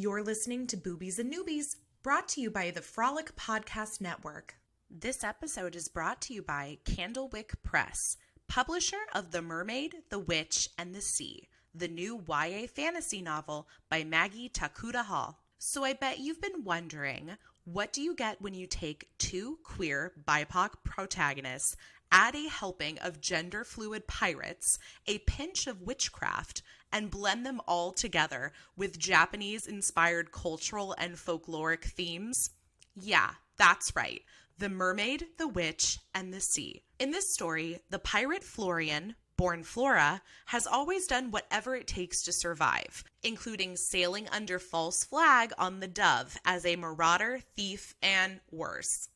You're listening to Boobies and Newbies, brought to you by the Frolic Podcast Network. This episode is brought to you by Candlewick Press, publisher of The Mermaid, the Witch, and the Sea, the new YA fantasy novel by Maggie Takuda-Hall. So I bet you've been wondering, what do you get when you take two queer BIPOC protagonists, add a helping of gender-fluid pirates, a pinch of witchcraft, and blend them all together with Japanese-inspired cultural and folkloric themes? Yeah, that's right. The Mermaid, the Witch, and the Sea. In this story, the pirate Florian, born Flora, has always done whatever it takes to survive, including sailing under false flag on the Dove as a marauder, thief, and worse.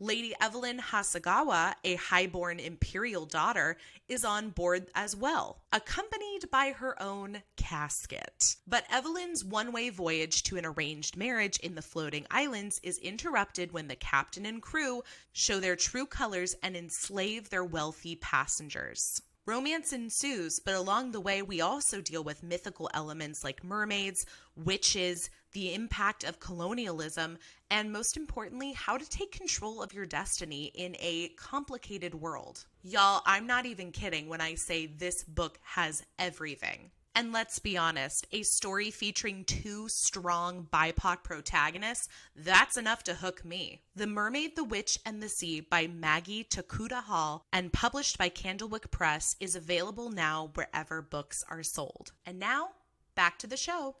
Lady Evelyn Hasegawa, a highborn imperial daughter, is on board as well, accompanied by her own casket. But Evelyn's one-way voyage to an arranged marriage in the floating islands is interrupted when the captain and crew show their true colors and enslave their wealthy passengers. Romance ensues, but along the way, we also deal with mythical elements like mermaids, witches, the impact of colonialism, and most importantly, how to take control of your destiny in a complicated world. Y'all, I'm not even kidding when I say this book has everything. And let's be honest, a story featuring two strong BIPOC protagonists, that's enough to hook me. The Mermaid, the Witch, and the Sea by Maggie Takuda-Hall and published by Candlewick Press is available now wherever books are sold. And now, back to the show.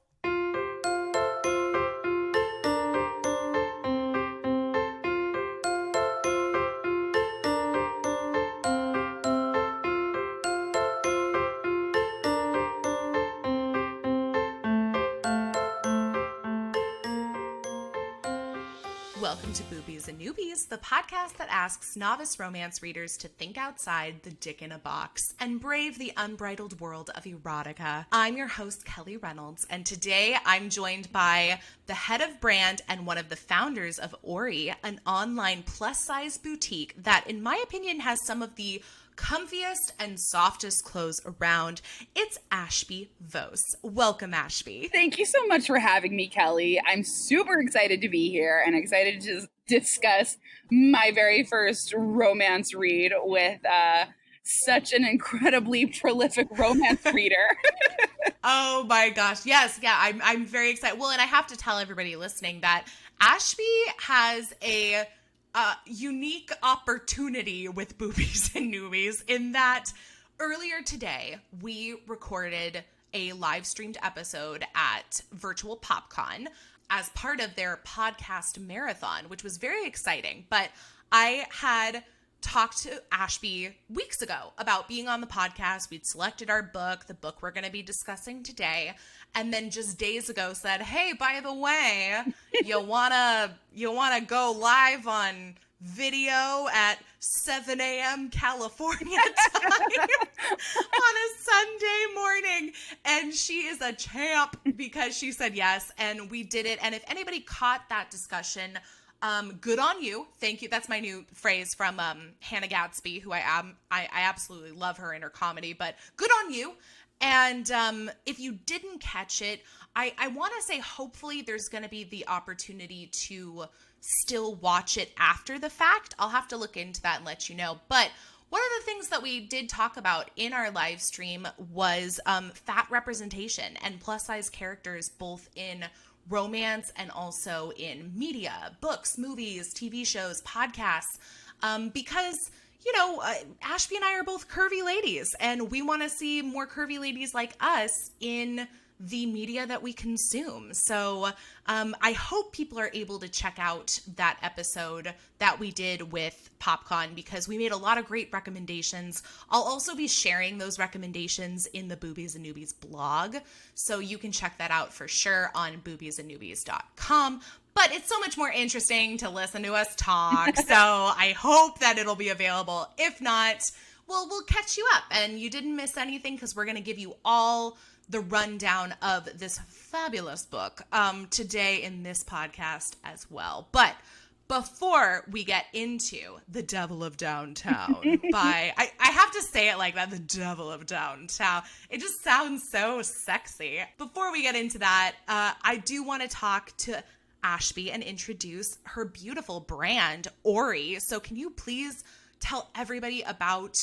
Welcome to Boobies and Newbies, the podcast that asks novice romance readers to think outside the dick in a box and brave the unbridled world of erotica. I'm your host, Kelly Reynolds, and today I'm joined by the head of brand and one of the founders of Ori, an online plus-size boutique that, in my opinion, has some of the comfiest and softest clothes around. It's Ashby Vose. Welcome, Ashby. Thank you so much for having me, Kelly. I'm super excited to be here and excited to discuss my very first romance read with such an incredibly prolific romance reader. Oh my gosh. Yes. Yeah. I'm very excited. Well, and I have to tell everybody listening that Ashby has a unique opportunity with Boobies and Newbies in that earlier today we recorded a live streamed episode at Virtual PopCon as part of their podcast marathon, which was very exciting. But I had talked to Ashby weeks ago about being on the podcast. We'd selected our book, the book we're going to be discussing today, and then just days ago said, hey, by the way, you wanna go live on video at 7 a.m. California time on a Sunday morning. And she is a champ because she said yes, and we did it. And if anybody caught that discussion, good on you. Thank you. That's my new phrase from Hannah Gadsby, who I absolutely love her in her comedy, but good on you. And if you didn't catch it, I want to say hopefully there's going to be the opportunity to still watch it after the fact. I'll have to look into that and let you know. But one of the things that we did talk about in our live stream was fat representation and plus size characters, both in romance and also in media, books, movies, TV shows, podcasts, because you know, Ashby and I are both curvy ladies, and we want to see more curvy ladies like us in the media that we consume. So I hope people are able to check out that episode that we did with PopCon because we made a lot of great recommendations. I'll also be sharing those recommendations in the Boobies and Newbies blog, so you can check that out for sure on boobiesandnewbies.com. But it's so much more interesting to listen to us talk. So I hope that it'll be available. If not, well, we'll catch you up and you didn't miss anything because we're going to give you all the rundown of this fabulous book today in this podcast as well. But before we get into The Devil of Downtown by, I have to say it like that, The Devil of Downtown. It just sounds so sexy. Before we get into that, I do want to talk to Ashby and introduce her beautiful brand, Ori. So can you please tell everybody about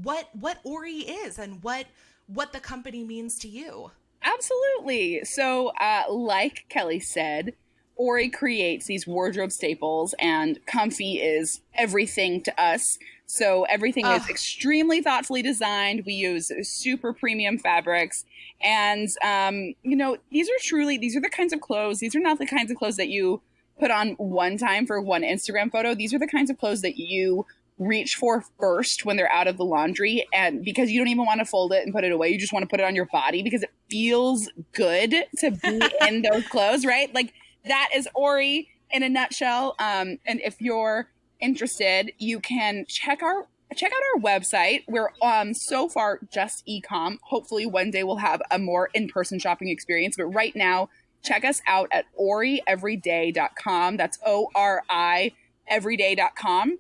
what Ori is and what the company means to you? Absolutely. So like Kelly said, Ori creates these wardrobe staples, and comfy is everything to us. So everything is extremely thoughtfully designed. We use super premium fabrics. And, these are the kinds of clothes. These are not the kinds of clothes that you put on one time for one Instagram photo. These are the kinds of clothes that you reach for first when they're out of the laundry. And because you don't even want to fold it and put it away, you just want to put it on your body because it feels good to be in those clothes, right? Like, that is Ori in a nutshell. And if you're interested, you can check out our website. We're so far just e-com. Hopefully one day we'll have a more in-person shopping experience. But right now, check us out at orieveryday.com. That's ORI everyday.com.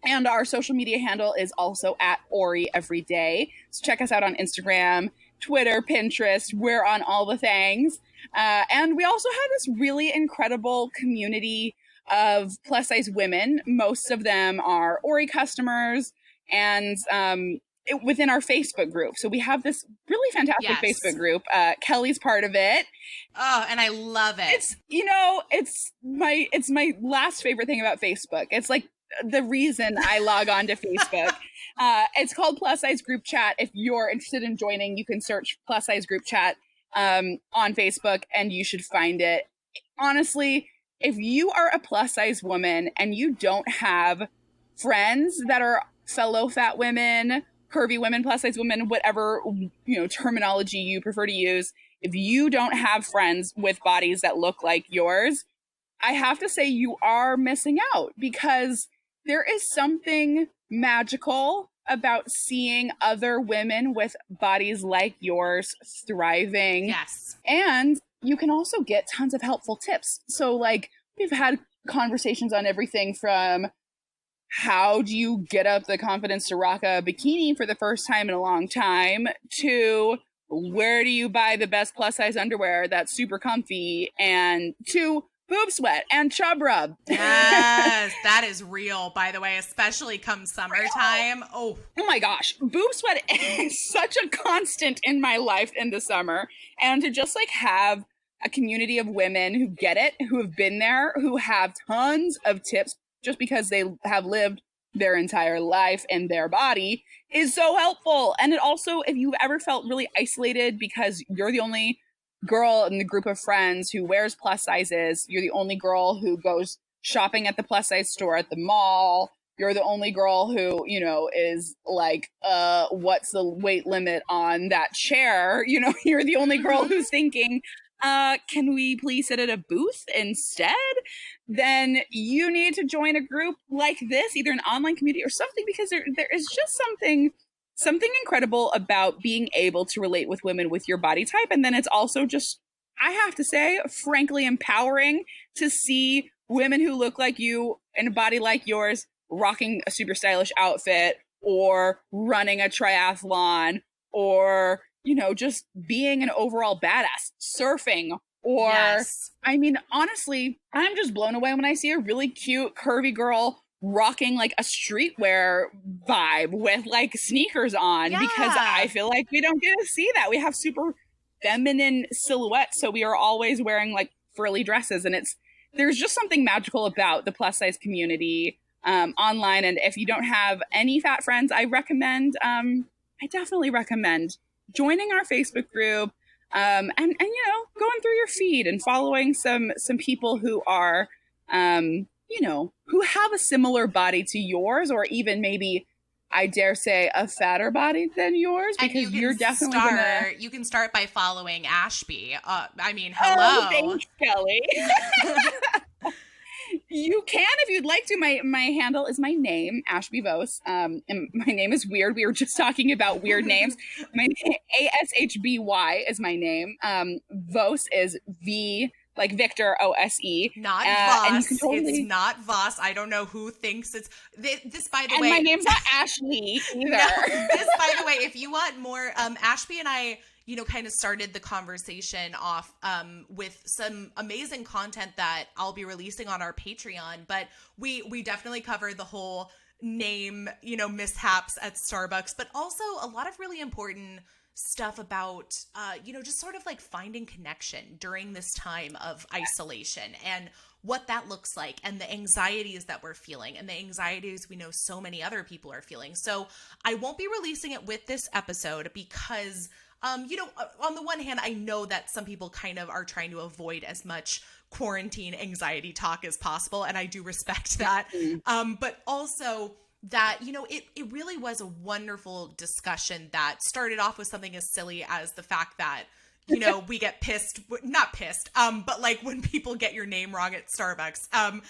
And our social media handle is also at Ori Everyday. So check us out on Instagram, Twitter, Pinterest. We're on all the things. And we also have this really incredible community of plus size women. Most of them are Ori customers, and within our Facebook group. So we have this really fantastic Facebook group. Kelly's part of it. Oh, and I love it. It's my last favorite thing about Facebook. It's like the reason I log on to Facebook. It's called Plus Size Group Chat. If you're interested in joining, you can search Plus Size Group Chat on Facebook, and you should find it. Honestly, if you are a plus size woman and you don't have friends that are fellow fat women, curvy women, plus size women, whatever terminology you prefer to use, if you don't have friends with bodies that look like yours, I have to say you are missing out, because there is something magical about seeing other women with bodies like yours thriving. Yes. And you can also get tons of helpful tips. So like, we've had conversations on everything from how do you get up the confidence to rock a bikini for the first time in a long time, to where do you buy the best plus size underwear that's super comfy, and to boob sweat and chub rub. Yes, that is real, by the way, especially come summertime. Oh my gosh. Boob sweat is such a constant in my life in the summer. And to just like have a community of women who get it, who have been there, who have tons of tips just because they have lived their entire life in their body, is so helpful. And it also, if you've ever felt really isolated because you're the only girl in the group of friends who wears plus sizes, you're the only girl who goes shopping at the plus size store at the mall, you're the only girl who, is like, what's the weight limit on that chair? You're the only girl who's thinking, can we please sit at a booth instead? Then you need to join a group like this, either an online community or something, because there is just something incredible about being able to relate with women with your body type. And then it's also just, I have to say, frankly empowering to see women who look like you in a body like yours rocking a super stylish outfit, or running a triathlon, or just being an overall badass, surfing, or, yes. I mean, honestly, I'm just blown away when I see a really cute, curvy girl rocking like a streetwear vibe with like sneakers on, because I feel like we don't get to see that. We have super feminine silhouettes, so we are always wearing like frilly dresses, and there's just something magical about the plus size community online. And if you don't have any fat friends, I definitely recommend joining our Facebook group, and going through your feed and following some people who are who have a similar body to yours, or even maybe, I dare say, a fatter body than yours, because you're definitely you can start by following Ashby. Hello. Oh, thanks, Kelly. You can if you'd like to. My handle is my name, Ashby Vose. And my name is weird. We were just talking about weird names. My name, ASHBY is my name. Vose is like Victor, O-S-E. Not And you Voss. can totally... It's not Voss. I don't know who thinks it's this. By the and way, my name's not Ashley either. No, this, by the way, if you want more, Ashby and I, kind of started the conversation off with some amazing content that I'll be releasing on our Patreon. But we definitely covered the whole name, mishaps at Starbucks, but also a lot of really important stuff about, just sort of like finding connection during this time of isolation and what that looks like and the anxieties that we're feeling and the anxieties we know so many other people are feeling. So I won't be releasing it with this episode because, on the one hand, I know that some people kind of are trying to avoid as much quarantine anxiety talk as possible. And I do respect that. But also that, it really was a wonderful discussion that started off with something as silly as the fact that, we get not pissed, but like when people get your name wrong at Starbucks. And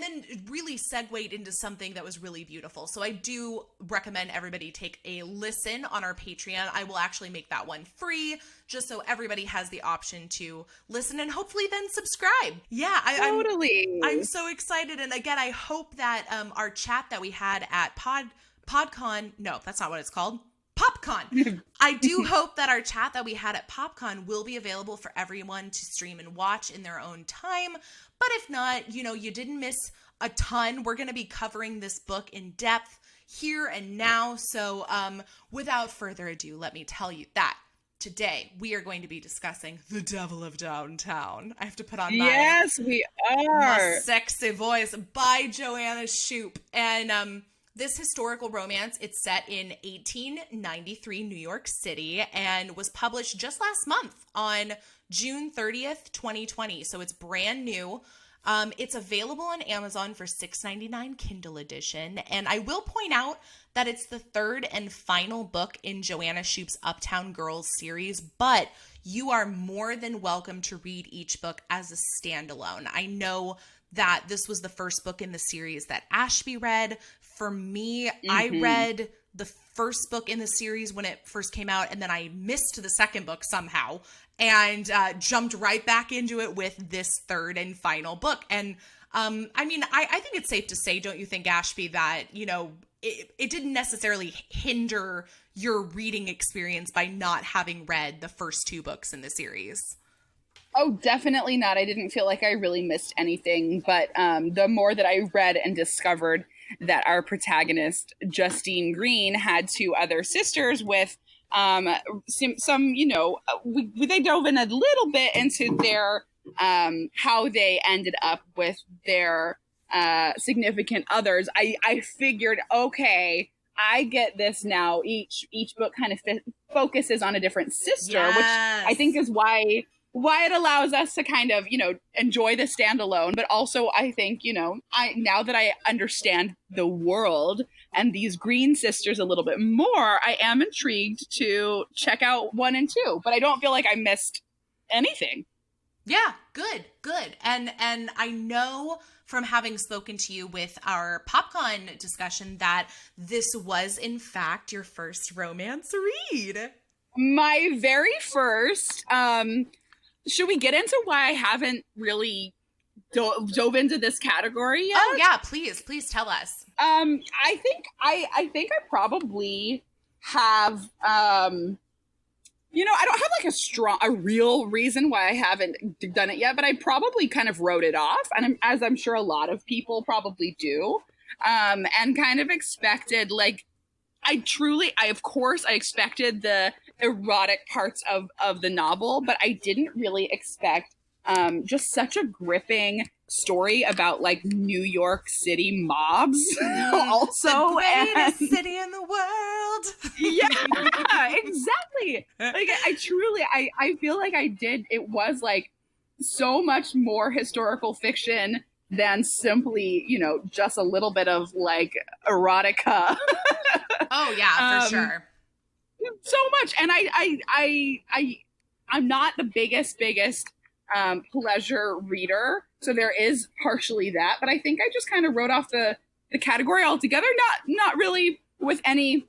then really segued into something that was really beautiful. So I do recommend everybody take a listen on our Patreon. I will actually make that one free just so everybody has the option to listen and hopefully then subscribe. Yeah, I'm so excited. And again, I hope that our chat that we had at PodCon, no, that's not what it's called. PopCon. I do hope that our chat that we had at PopCon will be available for everyone to stream and watch in their own time. But if not, you didn't miss a ton. We're going to be covering this book in depth here and now. So without further ado, let me tell you that today we are going to be discussing The Devil of Downtown. I have to put on my sexy voice by Joanna Shupe. And this historical romance, it's set in 1893 New York City and was published just last month on June 30th, 2020. So it's brand new. It's available on Amazon for $6.99 Kindle edition. And I will point out that it's the third and final book in Joanna Shupe's Uptown Girls series, but you are more than welcome to read each book as a standalone. I know that this was the first book in the series that Ashby read. For me, I read the first book in the series when it first came out, and then I missed the second book somehow and jumped right back into it with this third and final book. And I think it's safe to say, don't you think, Ashby, that, it didn't necessarily hinder your reading experience by not having read the first two books in the series? Oh, definitely not. I didn't feel like I really missed anything, but the more that I read and discovered that our protagonist, Justine Greene, had two other sisters with some they dove in a little bit into their how they ended up with their significant others. I figured, okay, I get this now. Each book kind of focuses on a different sister, which I think is why it allows us to kind of, enjoy the standalone. But also, I think, now that I understand the world and these Greene sisters a little bit more, I am intrigued to check out 1 and 2. But I don't feel like I missed anything. Yeah, good. And I know from having spoken to you with our PopCon discussion that this was, in fact, your first romance read. My very first. Should we get into why I haven't really dove into this category yet? Oh yeah, please tell us. I think I probably have I don't have like a real reason why I haven't done it yet, but I probably kind of wrote it off, and as I'm sure a lot of people probably do, and kind of expected I expected the erotic parts of the novel, but I didn't really expect just such a gripping story about New York City mobs. Also, the greatest city in the world. Yeah, exactly. I feel like it was so much more historical fiction than simply, just a little bit of erotica. Oh yeah, for sure. So much. And I'm not the biggest pleasure reader. So there is partially that, but I think I just kind of wrote off the category altogether. Not really with any,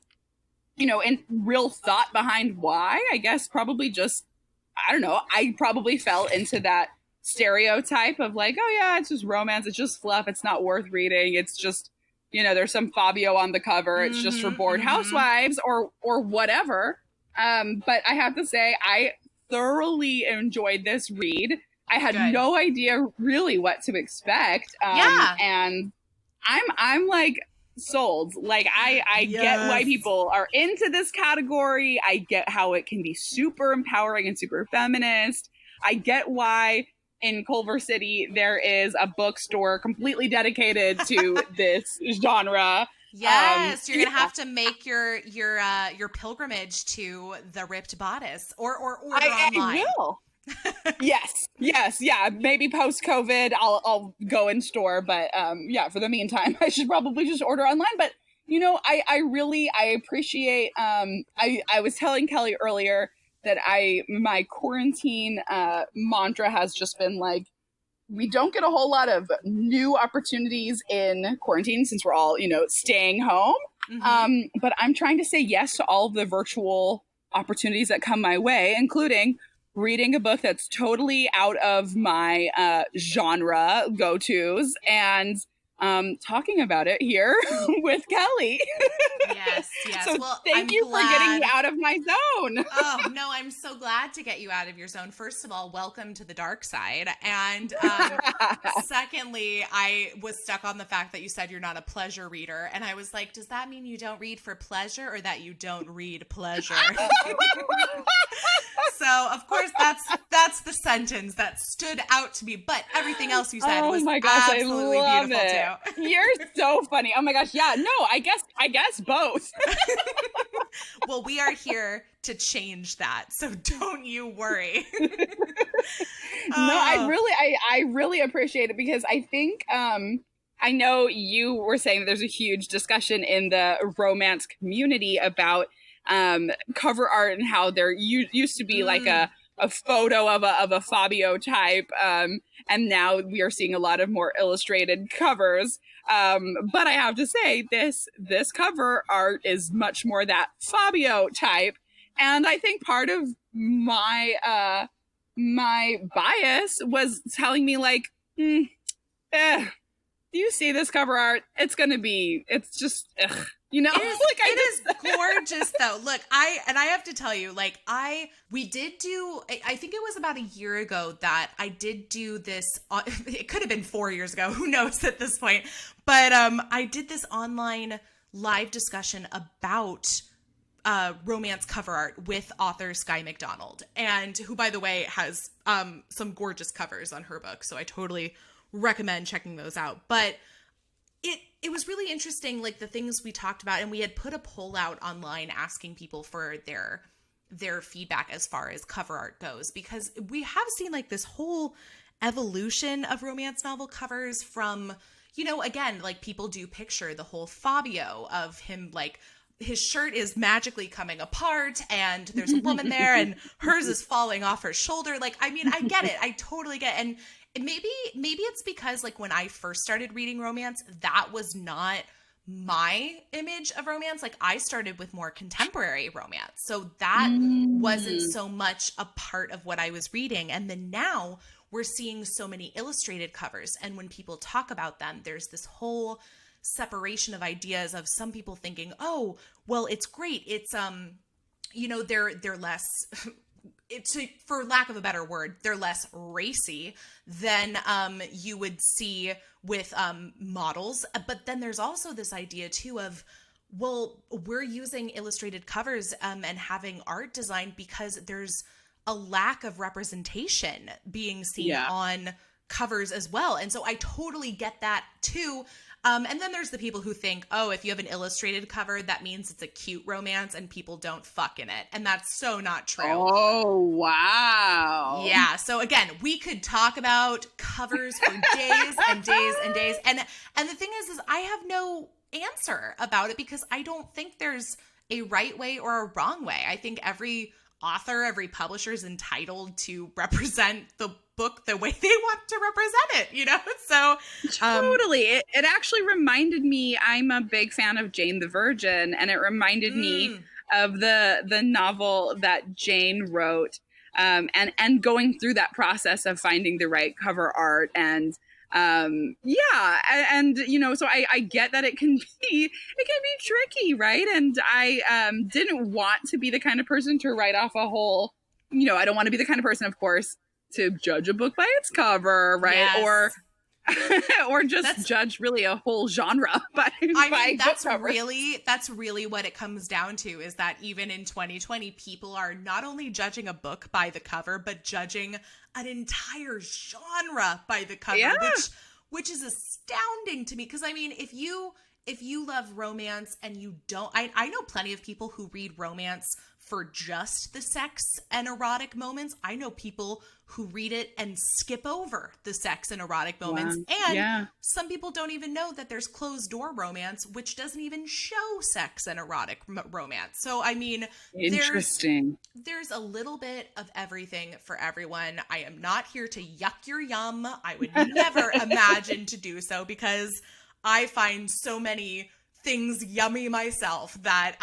in real thought behind why. I guess probably just I don't know, I probably fell into that stereotype of like, oh yeah, it's just romance, it's just fluff, it's not worth reading, it's just, you know, there's some Fabio on the cover, it's just for bored housewives or whatever. But I have to say, I thoroughly enjoyed this read. I had no idea really what to expect. And I'm like sold. Like I get why people are into this category. I get how it can be super empowering and super feminist. I get why in Culver City there is a bookstore completely dedicated to this genre. Yes, you're gonna have to make your pilgrimage to the Ripped Bodice or order online. I will. yes, yeah. Maybe post COVID, I'll go in store, but yeah. For the meantime, I should probably just order online. But you know, I really appreciate. I was telling Kelly earlier that my quarantine mantra has just been like, we don't get a whole lot of new opportunities in quarantine since we're all, you know, staying home. But I'm trying to say yes to all of the virtual opportunities that come my way, including reading a book that's totally out of my genre go-tos and talking about it here with Kelly. Yes. So well, thank you for getting me out of my zone. Oh, no, I'm so glad to get you out of your zone. First of all, welcome to the dark side. And secondly, I was stuck on the fact that you said you're not a pleasure reader. And I was like, does that mean you don't read for pleasure or that you don't read pleasure? So, of course, that's the sentence that stood out to me. But everything else you said was absolutely beautiful, too. You're so funny. Oh, my gosh. Yeah, no, I guess both. Well, we are here to change that, so don't you worry. No, I really appreciate it because I think I know you were saying that there's a huge discussion in the romance community about cover art and how there used to be like a photo of a Fabio type, and now we are seeing a lot of more illustrated covers. But I have to say, this cover art is much more that Fabio type, and I think part of my my bias was telling me like, do you see this cover art? It's just, ugh. You know, it is gorgeous though. Look, I have to tell you, like, we did do, I think it was about a year ago that I did do this, it could have been 4 years ago, who knows at this point, but I did this online live discussion about romance cover art with author Skye McDonald, and who, by the way, has some gorgeous covers on her book, so I totally recommend checking those out. But it was really interesting, like the things we talked about, and we had put a poll out online asking people for their feedback as far as cover art goes, because we have seen like this whole evolution of romance novel covers from, you know, again, like people do picture the whole Fabio of him, like his shirt is magically coming apart and there's a woman there and hers is falling off her shoulder. Like, I mean, I get it. I totally get it. And maybe it's because like when I first started reading romance, that was not my image of romance. Like I started with more contemporary romance. So that wasn't so much a part of what I was reading. And then now we're seeing so many illustrated covers. And when people talk about them, there's this whole separation of ideas of some people thinking, oh, well, it's great. It's, you know, they're less it's, for lack of a better word, they're less racy than you would see with models. But then there's also this idea too of, well, we're using illustrated covers and having art designed because there's a lack of representation being seen on covers as well. And so I totally get that too. And then there's the people who think, oh, if you have an illustrated cover, that means it's a cute romance and people don't fuck in it. And that's so not true. Oh, wow. Yeah. So again, we could talk about covers for days and days and days. And the thing is I have no answer about it because I don't think there's a right way or a wrong way. I think every author, every publisher is entitled to represent the book the way they want to represent it, you know? So totally. It actually reminded me, I'm a big fan of Jane the Virgin, and it reminded me of the novel that Jane wrote and going through that process of finding the right cover art and so I get that it can be tricky, right? And I didn't want to be the kind of person to write off a whole, I don't want to be the kind of person, of course, to judge a book by its cover, right? Yes. Or just judge really a whole genre by that's really what it comes down to, is that even in 2020, people are not only judging a book by the cover, but judging an entire genre by the cover, which is astounding to me. Because I mean, if you love romance and you don't, I know plenty of people who read romance for just the sex and erotic moments. I know people who read it and skip over the sex and erotic moments. Wow. And some people don't even know that there's closed door romance, which doesn't even show sex and erotic romance. So, I mean, interesting. There's a little bit of everything for everyone. I am not here to yuck your yum. I would never imagine to do so, because I find so many things yummy myself that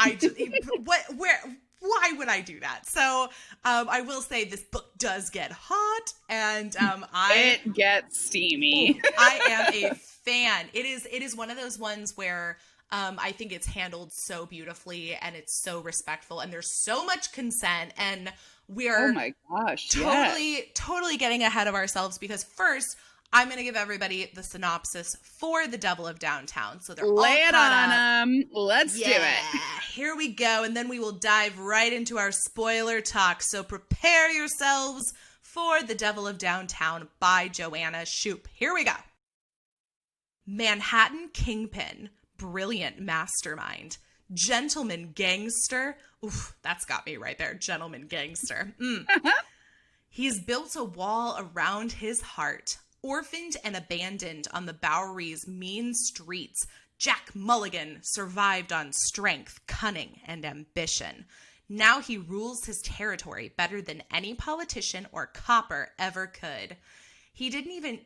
why would I do that? So I will say this book does get hot, and it gets steamy. I am a fan. It is one of those ones where I think it's handled so beautifully, and it's so respectful, and there's so much consent, and we're oh my gosh, totally getting ahead of ourselves, because first, I'm going to give everybody the synopsis for The Devil of Downtown. So they're lay it on them. Let's do it. Here we go. And then we will dive right into our spoiler talk. So prepare yourselves for The Devil of Downtown by Joanna ShupeThe. Here we go. Manhattan kingpin, brilliant mastermind, gentleman gangster. Oof, that's got me right there. Gentleman gangster. He's built a wall around his heart. Orphaned and abandoned on the Bowery's mean streets, Jack Mulligan survived on strength, cunning, and ambition. Now he rules his territory better than any politician or copper ever could. He didn't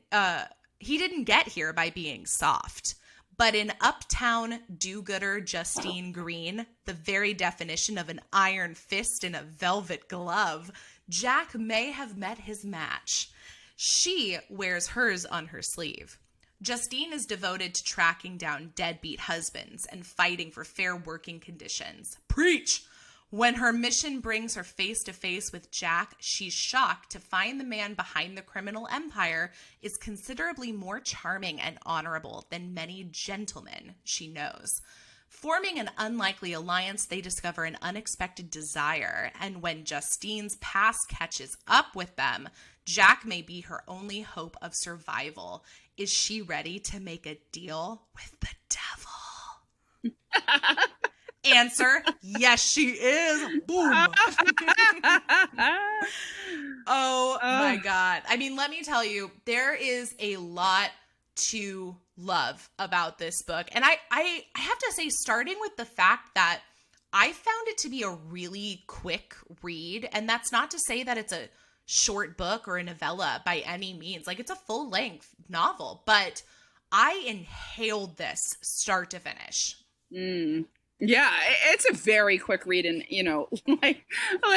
get here by being soft. But in uptown do-gooder Justine Greene, the very definition of an iron fist in a velvet glove, Jack may have met his match. She wears hers on her sleeve. Justine is devoted to tracking down deadbeat husbands and fighting for fair working conditions. Preach! When her mission brings her face to face with Jack, she's shocked to find the man behind the criminal empire is considerably more charming and honorable than many gentlemen she knows. Forming an unlikely alliance, they discover an unexpected desire, and when Justine's past catches up with them, Jack may be her only hope of survival. Is she ready to make a deal with the devil? Answer, yes, she is. Boom. Oh my God. I mean, let me tell you, there is a lot to love about this book. And I have to say, starting with the fact that I found it to be a really quick read. And that's not to say that it's a short book or a novella by any means. Like, it's a full-length novel, but I inhaled this start to finish. Yeah, it's a very quick read. And, like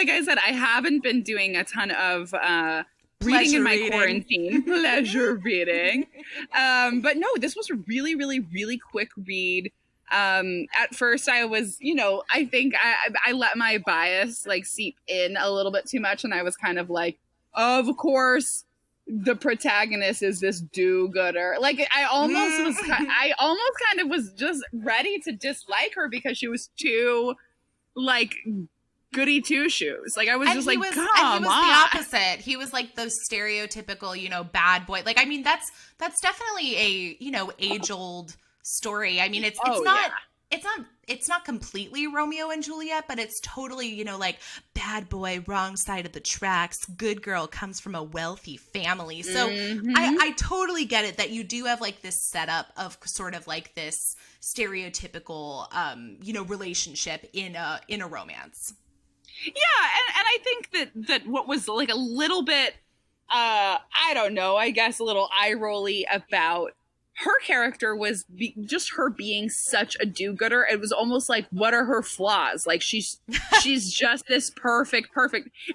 I said, I haven't been doing a ton of reading in my quarantine. Pleasure reading. But no, this was a really, really, really quick read. At first I was, I think I let my bias seep in a little bit too much. And I was kind of like, of course, the protagonist is this do-gooder. I almost kind of was just ready to dislike her because she was too, goody two-shoes. I was just like, come on. He was the opposite. He was like the stereotypical, bad boy. I mean, that's definitely a, age-old story. I mean, it's not completely Romeo and Juliet, but it's totally, bad boy, wrong side of the tracks, good girl comes from a wealthy family. So I totally get it that you do have this setup of sort of this stereotypical, relationship in a romance. Yeah. And I think that what was a little bit, I don't know, I guess a little eye-rolly about her character was just her being such a do-gooder. It was almost like, what are her flaws? Like she's just this perfect.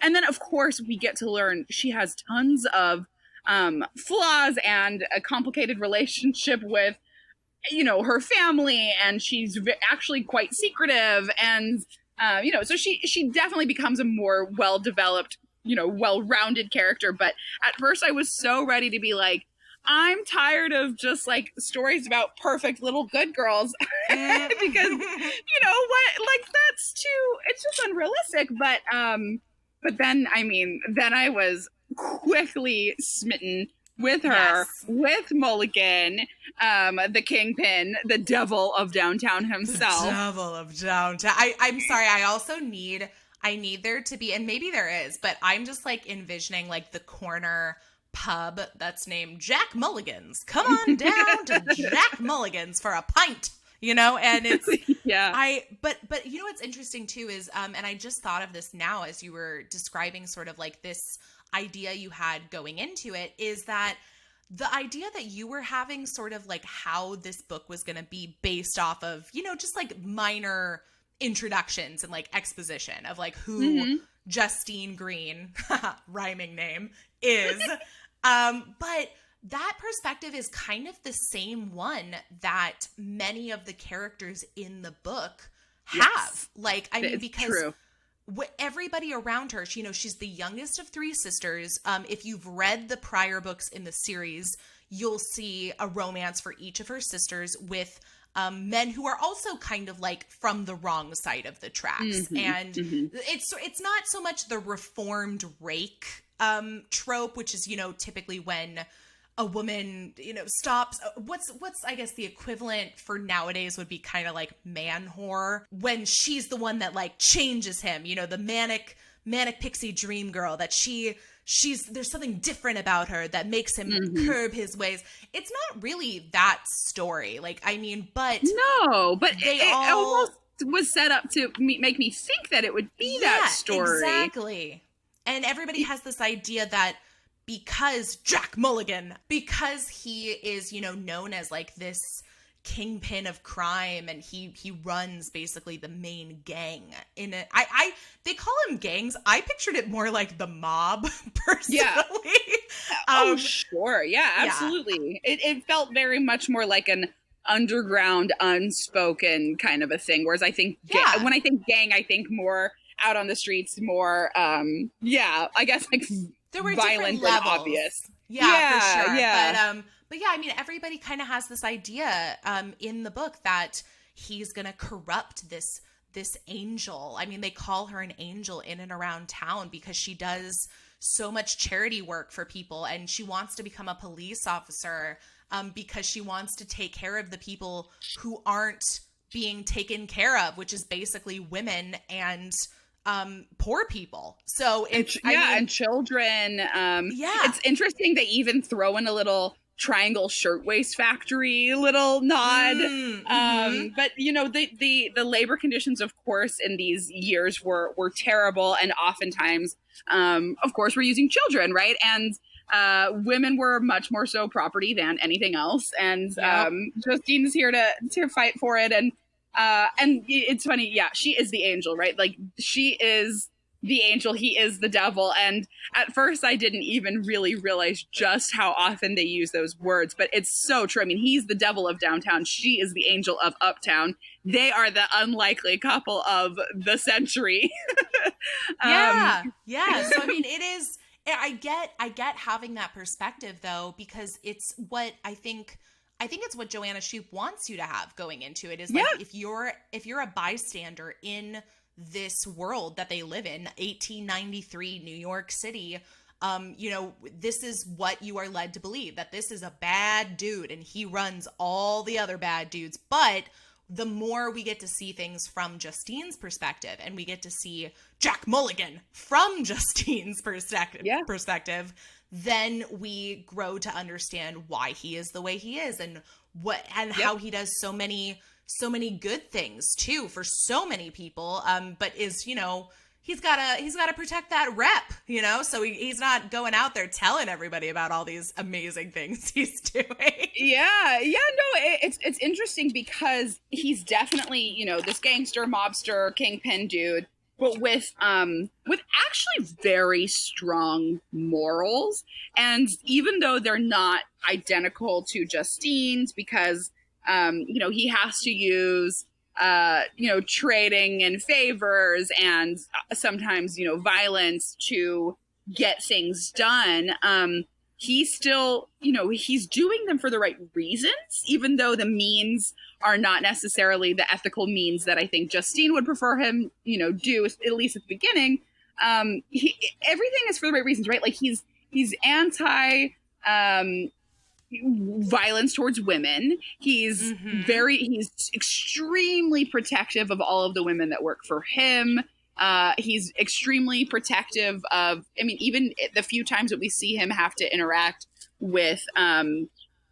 And then of course we get to learn she has tons of flaws and a complicated relationship with, you know, her family, and she's actually quite secretive, and you know, so she definitely becomes a more well-developed, you know, well-rounded character. But at first I was so ready to be like, I'm tired of just like stories about perfect little good girls because, you know what, like that's too, it's just unrealistic. But then, I mean, then I was quickly smitten with her, yes, with Mulligan, the kingpin, the devil of downtown himself. The devil of downtown. I'm sorry. I need there to be, and maybe there is, but I'm just like envisioning like the corner pub that's named Jack Mulligan's. Come on down to Jack Mulligan's for a pint, you know? And it's, yeah. But you know what's interesting too is, and I just thought of this now as you were describing sort of like this idea you had going into it, is that the idea that you were having sort of like how this book was going to be based off of, you know, just like minor introductions and like exposition of like who Justine Greene, rhyming name, is. But that perspective is kind of the same one that many of the characters in the book have. Yes. Like, I mean, because true. Everybody around her, you know, she's the youngest of three sisters. If you've read the prior books in the series, you'll see a romance for each of her sisters with men who are also kind of like from the wrong side of the tracks. And it's not so much the reformed rake trope, which is, you know, typically when a woman, you know, stops, what's I guess the equivalent for nowadays would be kind of like man whore, when she's the one that like changes him, you know, the manic pixie dream girl, that she's there's something different about her that makes him curb his ways. It's not really that story. Like, I mean, but it almost was set up to make me think that it would be that story. Exactly. And everybody has this idea that because Jack Mulligan, because he is, you know, known as like this kingpin of crime, and he runs basically the main gang in it. They call him gangs. I pictured it more like the mob personally. Yeah. Sure. Yeah, absolutely. Yeah. It felt very much more like an underground, unspoken kind of a thing. Whereas I think when I think gang, I think more out on the streets, more I guess like there were violent and obvious. Yeah, for sure. Yeah. But yeah, I mean, everybody kind of has this idea in the book that he's going to corrupt this angel. I mean, they call her an angel in and around town because she does so much charity work for people, and she wants to become a police officer because she wants to take care of the people who aren't being taken care of, which is basically women and poor people. So it's and children. It's interesting they even throw in a little triangle shirtwaist factory little nod. But you know, the labor conditions, of course, in these years were terrible, and oftentimes of course we're using children, right? And women were much more so property than anything else, and Justine's here to fight for it. And it's funny, she is the angel, right? Like, she is the angel, he is the devil. And at first I didn't even really realize just how often they use those words, but it's so true. I mean, he's the devil of downtown, she is the angel of uptown. They are the unlikely couple of the century. So I mean, it is, I get having that perspective though, because it's what I think it's what Joanna Shupe wants you to have going into it, is like, if you're a bystander in this world that they live in, 1893 New York City, you know, this is what you are led to believe, that this is a bad dude and he runs all the other bad dudes. But the more we get to see things from Justine's perspective, and we get to see Jack Mulligan from Justine's perspective, then we grow to understand why he is the way he is, and how he does so many good things too for so many people, but is, you know, he's gotta protect that rep, you know? So he's not going out there telling everybody about all these amazing things he's doing. Yeah, no, it's interesting because he's definitely, you know, this gangster, mobster, kingpin dude, but with actually very strong morals. And even though they're not identical to Justine's, because you know, he has to use you know, trading in favors and sometimes, you know, violence to get things done. He's still, you know, he's doing them for the right reasons, even though the means are not necessarily the ethical means that I think Justine would prefer him, you know, do, at least at the beginning. Everything is for the right reasons, right? Like he's anti violence towards women. He's he's extremely protective of all of the women that work for him. He's extremely protective of, I mean, even the few times that we see him have to interact with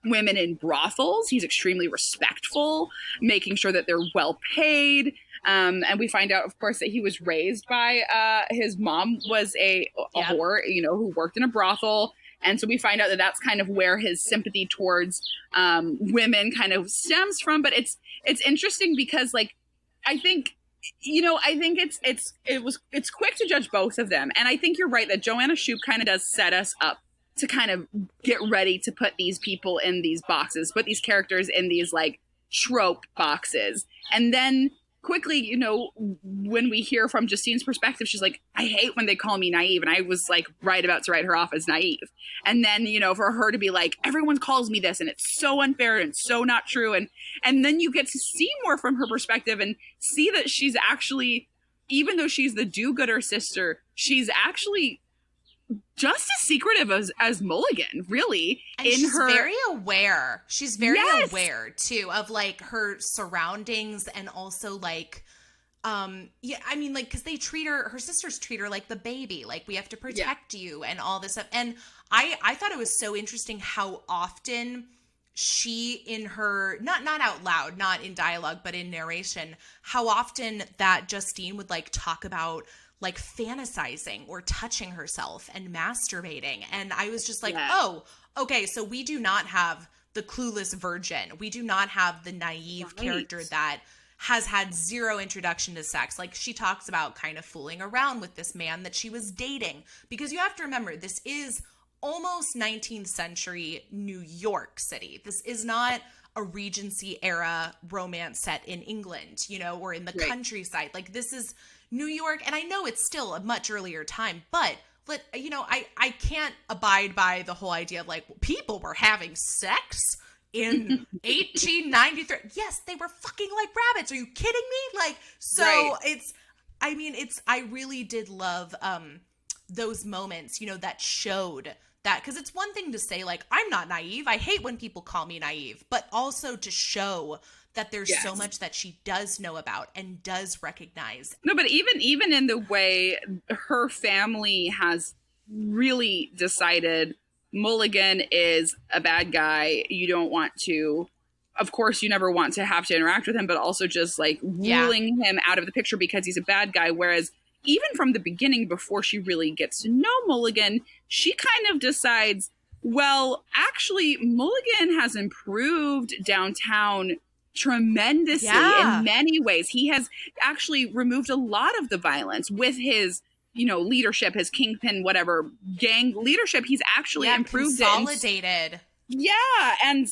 women in brothels, he's extremely respectful, making sure that they're well paid. And we find out, of course, that he was raised by his mom was a whore, you know, who worked in a brothel. And so we find out that that's kind of where his sympathy towards women kind of stems from. But it's interesting because, like, I think, you know, I think it's quick to judge both of them. And I think you're right that Joanna Shupe kind of does set us up to kind of get ready to put these people in these boxes, put these characters in these like trope boxes. And then quickly, you know, when we hear from Justine's perspective, she's like, I hate when they call me naive. And I was like right about to write her off as naive. And then, you know, for her to be like, everyone calls me this and it's so unfair and so not true. And then you get to see more from her perspective and see that she's actually, even though she's the do-gooder sister, she's actually just as secretive as Mulligan, really. And she's very aware. She's very aware too of like her surroundings and also like, yeah, I mean, like, cause they treat her sisters treat her like the baby, like we have to protect you and all this stuff. And I thought it was so interesting how often she in her, not out loud, not in dialogue, but in narration, how often that Justine would like talk about like fantasizing or touching herself and masturbating. And I was just like, oh, okay. So we do not have the clueless virgin. We do not have the naive character that has had zero introduction to sex. Like she talks about kind of fooling around with this man that she was dating, because you have to remember, this is almost 19th century New York City. This is not a Regency era romance set in England, you know, or in the countryside. Like this is New York, and I know it's still a much earlier time, but you know, I can't abide by the whole idea of like people were having sex in 1893. Yes, they were fucking like rabbits. Are you kidding me? Like, so I really did love those moments, you know, that showed that, because it's one thing to say like, I'm not naive. I hate when people call me naive, but also to show that there's so much that she does know about and does recognize. No, but even in the way her family has really decided Mulligan is a bad guy. You don't want to, of course, you never want to have to interact with him, but also just like ruling him out of the picture because he's a bad guy. Whereas even from the beginning, before she really gets to know Mulligan, she kind of decides, well, actually, Mulligan has improved downtown tremendously in many ways. He has actually removed a lot of the violence with his, you know, leadership, his kingpin, whatever gang leadership. He's actually improved consolidated. And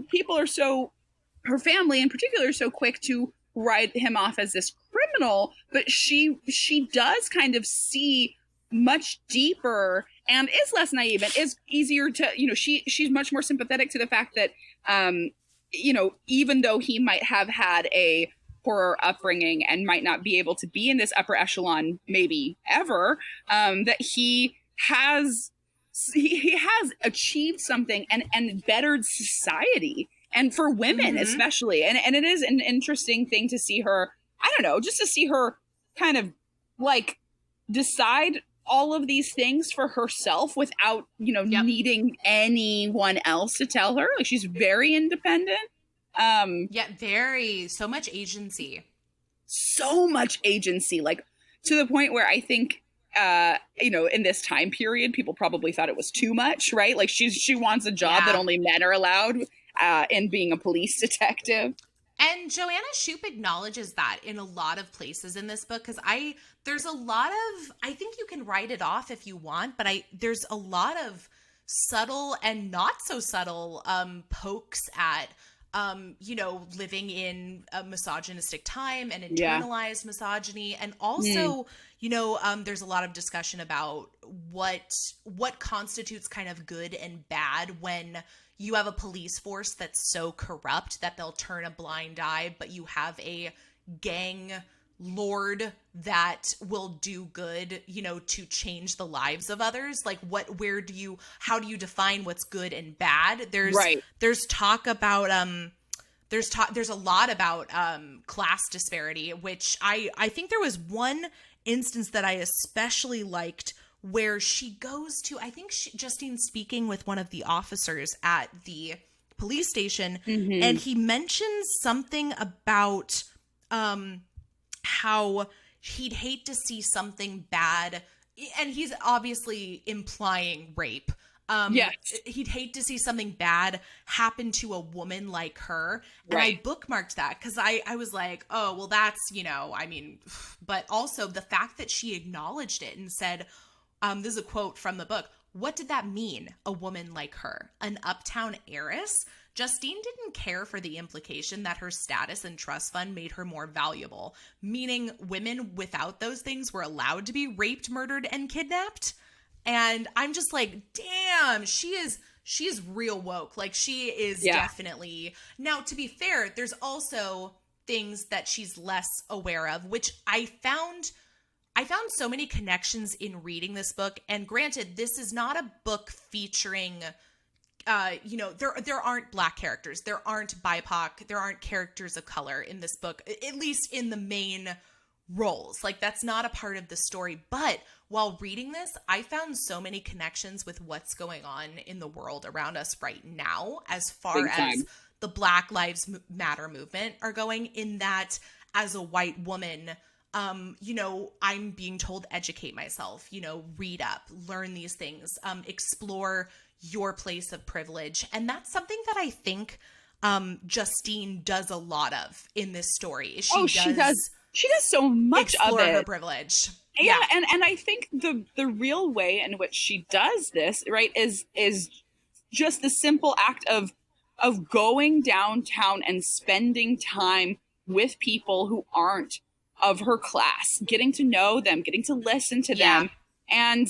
people are so, her family in particular, is so quick to write him off as this criminal, but she does kind of see much deeper and is less naive and is easier to, you know, she's much more sympathetic to the fact that you know, even though he might have had a horror upbringing and might not be able to be in this upper echelon maybe ever, that he has achieved something and bettered society, and for women especially. And it is an interesting thing to see her, I don't know, just to see her kind of like decide all of these things for herself without, you know, needing anyone else to tell her. Like she's very independent. So much agency. So much agency. Like to the point where I think, in this time period, people probably thought it was too much, right? Like she wants a job that only men are allowed in being a police detective. And Joanna Shupe acknowledges that in a lot of places in this book, because there's a lot of, I think you can write it off if you want, but there's a lot of subtle and not so subtle pokes at living in a misogynistic time and internalized misogyny. And also, there's a lot of discussion about what constitutes kind of good and bad when you have a police force that's so corrupt that they'll turn a blind eye, but you have a gang lord that will do good, to change the lives of others. Like how do you define what's good and bad? There's talk about, there's a lot about class disparity, which I think there was one instance that I especially liked where she goes to, I think Justine's speaking with one of the officers at the police station, and he mentions something about how he'd hate to see something bad, and he's obviously implying rape. Yes. He'd hate to see something bad happen to a woman like her. And I bookmarked that because I was like, oh, well, that's, but also the fact that she acknowledged it and said, this is a quote from the book, what did that mean, a woman like her? An uptown heiress? Justine didn't care for the implication that her status and trust fund made her more valuable, meaning women without those things were allowed to be raped, murdered, and kidnapped. And I'm just like, damn, she is real woke. Like, she is definitely. Now, to be fair, there's also things that she's less aware of, which I found so many connections in reading this book. And granted, this is not a book featuring, there aren't Black characters. There aren't BIPOC. There aren't characters of color in this book, at least in the main roles. Like, that's not a part of the story. But while reading this, I found so many connections with what's going on in the world around us right now, as far as the Black Lives Matter movement are going, in that as a white woman, I'm being told, educate myself, read up, learn these things, explore your place of privilege. And that's something that I think Justine does a lot of in this story. She does so much of it. Her privilege. Yeah, and I think the real way in which she does this, right, is just the simple act of going downtown and spending time with people who aren't of her class, getting to know them, getting to listen to them, and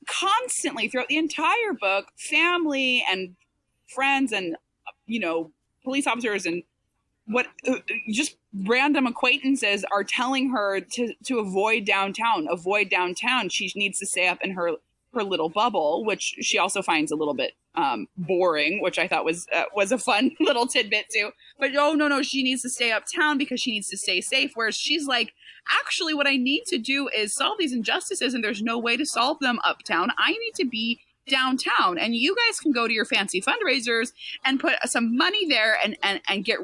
constantly throughout the entire book, family and friends and police officers and just random acquaintances are telling her to avoid downtown. She needs to stay up in her little bubble, which she also finds a little bit boring, which I thought was a fun little tidbit too. But no, she needs to stay uptown because she needs to stay safe. Whereas she's like, actually, what I need to do is solve these injustices, and there's no way to solve them uptown. I need to be downtown, and you guys can go to your fancy fundraisers and put some money there and get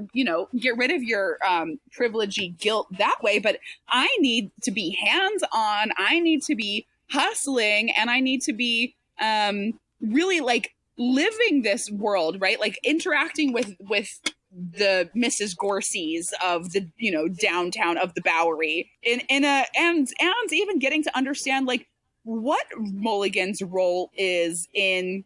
rid of your privilegey guilt that way. But I need to be hands-on. I need to be hustling, and I need to be really like living this world, right? Like interacting with the Mrs. Gorseys of the downtown of the Bowery and even getting to understand like what Mulligan's role is in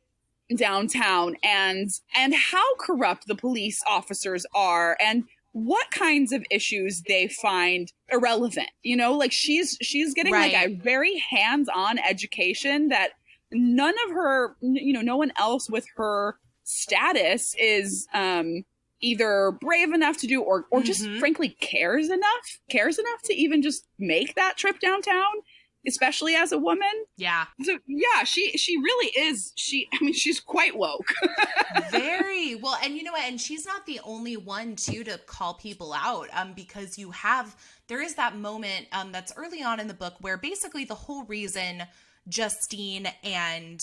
downtown and how corrupt the police officers are and what kinds of issues they find irrelevant. Like she's getting like a very hands-on education that none of her, no one else with her status is either brave enough to do or just frankly cares enough to even just make that trip downtown, especially as a woman. Yeah. So yeah, she really is. She's quite woke. Very well. And you know what? And she's not the only one too to call people out, because there is that moment that's early on in the book where basically the whole reason Justine and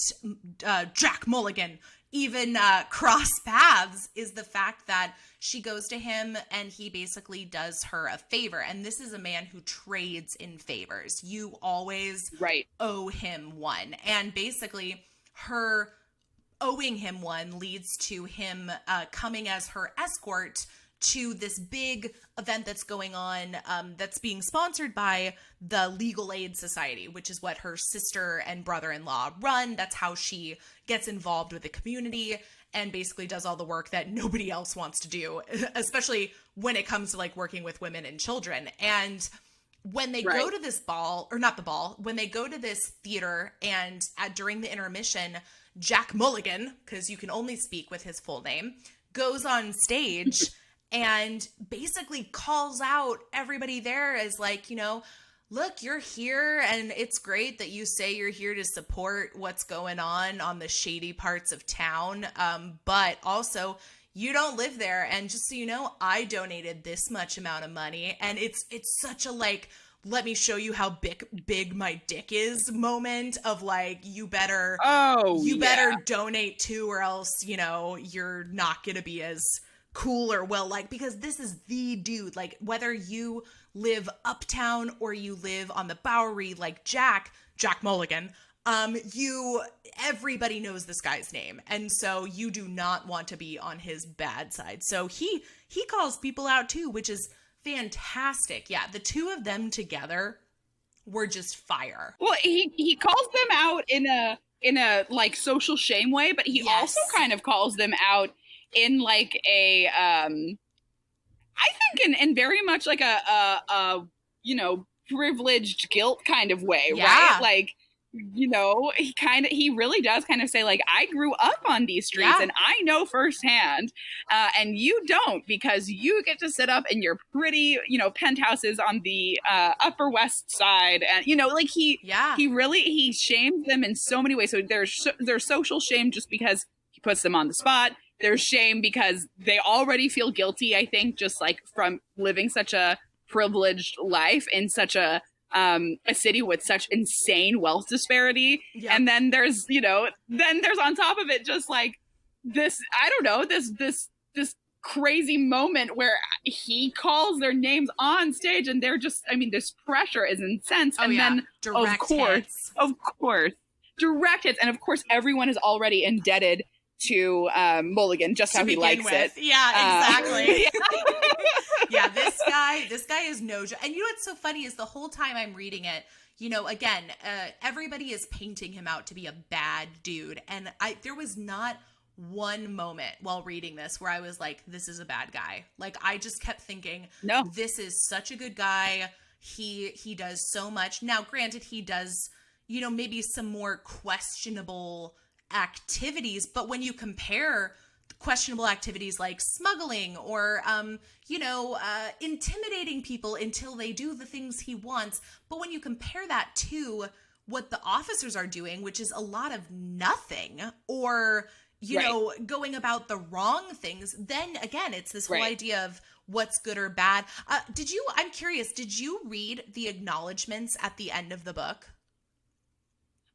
Jack Mulligan even cross paths is the fact that she goes to him and he basically does her a favor. And this is a man who trades in favors. You always owe him one. And basically her owing him one leads to him coming as her escort to this big event that's going on that's being sponsored by the Legal Aid Society, which is what her sister and brother-in-law run. That's how she gets involved with the community and basically does all the work that nobody else wants to do, especially when it comes to like working with women and children. And when they go to this ball, or not the ball, when they go to this theater and during the intermission, Jack Mulligan, because you can only speak with his full name, goes on stage and basically calls out everybody there as like, you know, look, you're here and it's great that you say you're here to support what's going on the shady parts of town. But also you don't live there. And just so you know, I donated this much amount of money. And it's such a like, let me show you how big my dick is moment of like, you better donate too, or else, you know, you're not going to be as cool or well, like, because this is the dude, like whether you live uptown or you live on the Bowery, like Jack Mulligan, everybody knows this guy's name. And so you do not want to be on his bad side. So he calls people out too, which is fantastic. Yeah, the two of them together were just fire. Well, he calls them out in a like social shame way, but he also kind of calls them out in like a I think in very much like a you know, privileged guilt kind of way, right? Like, you know, he really does kind of say like, I grew up on these streets and I know firsthand, and you don't, because you get to sit up in your pretty, you know, penthouses on the Upper West Side, and you know, like he shames them in so many ways. So there's social shame just because he puts them on the spot. There's shame because they already feel guilty, I think, just like from living such a privileged life in such a city with such insane wealth disparity. And then there's, you know, there's on top of it just like this, I don't know, this crazy moment where he calls their names on stage and they're just, I mean, this pressure is intense. And then direct hits. Direct hits. And of course, everyone is already indebted to Mulligan, just how he likes it. Yeah, exactly. Yeah, this guy is no joke. And you know what's so funny is the whole time I'm reading it, you know, again, everybody is painting him out to be a bad dude. And there was not one moment while reading this where I was like, this is a bad guy. Like, I just kept thinking, no, this is such a good guy. He does so much. Now, granted, he does, you know, maybe some more questionable activities, but when you compare questionable activities like smuggling or intimidating people until they do the things he wants, but when you compare that to what the officers are doing, which is a lot of nothing, or you know, going about the wrong things, then again it's this whole idea of what's good or bad. I'm curious, did you read the acknowledgments at the end of the book?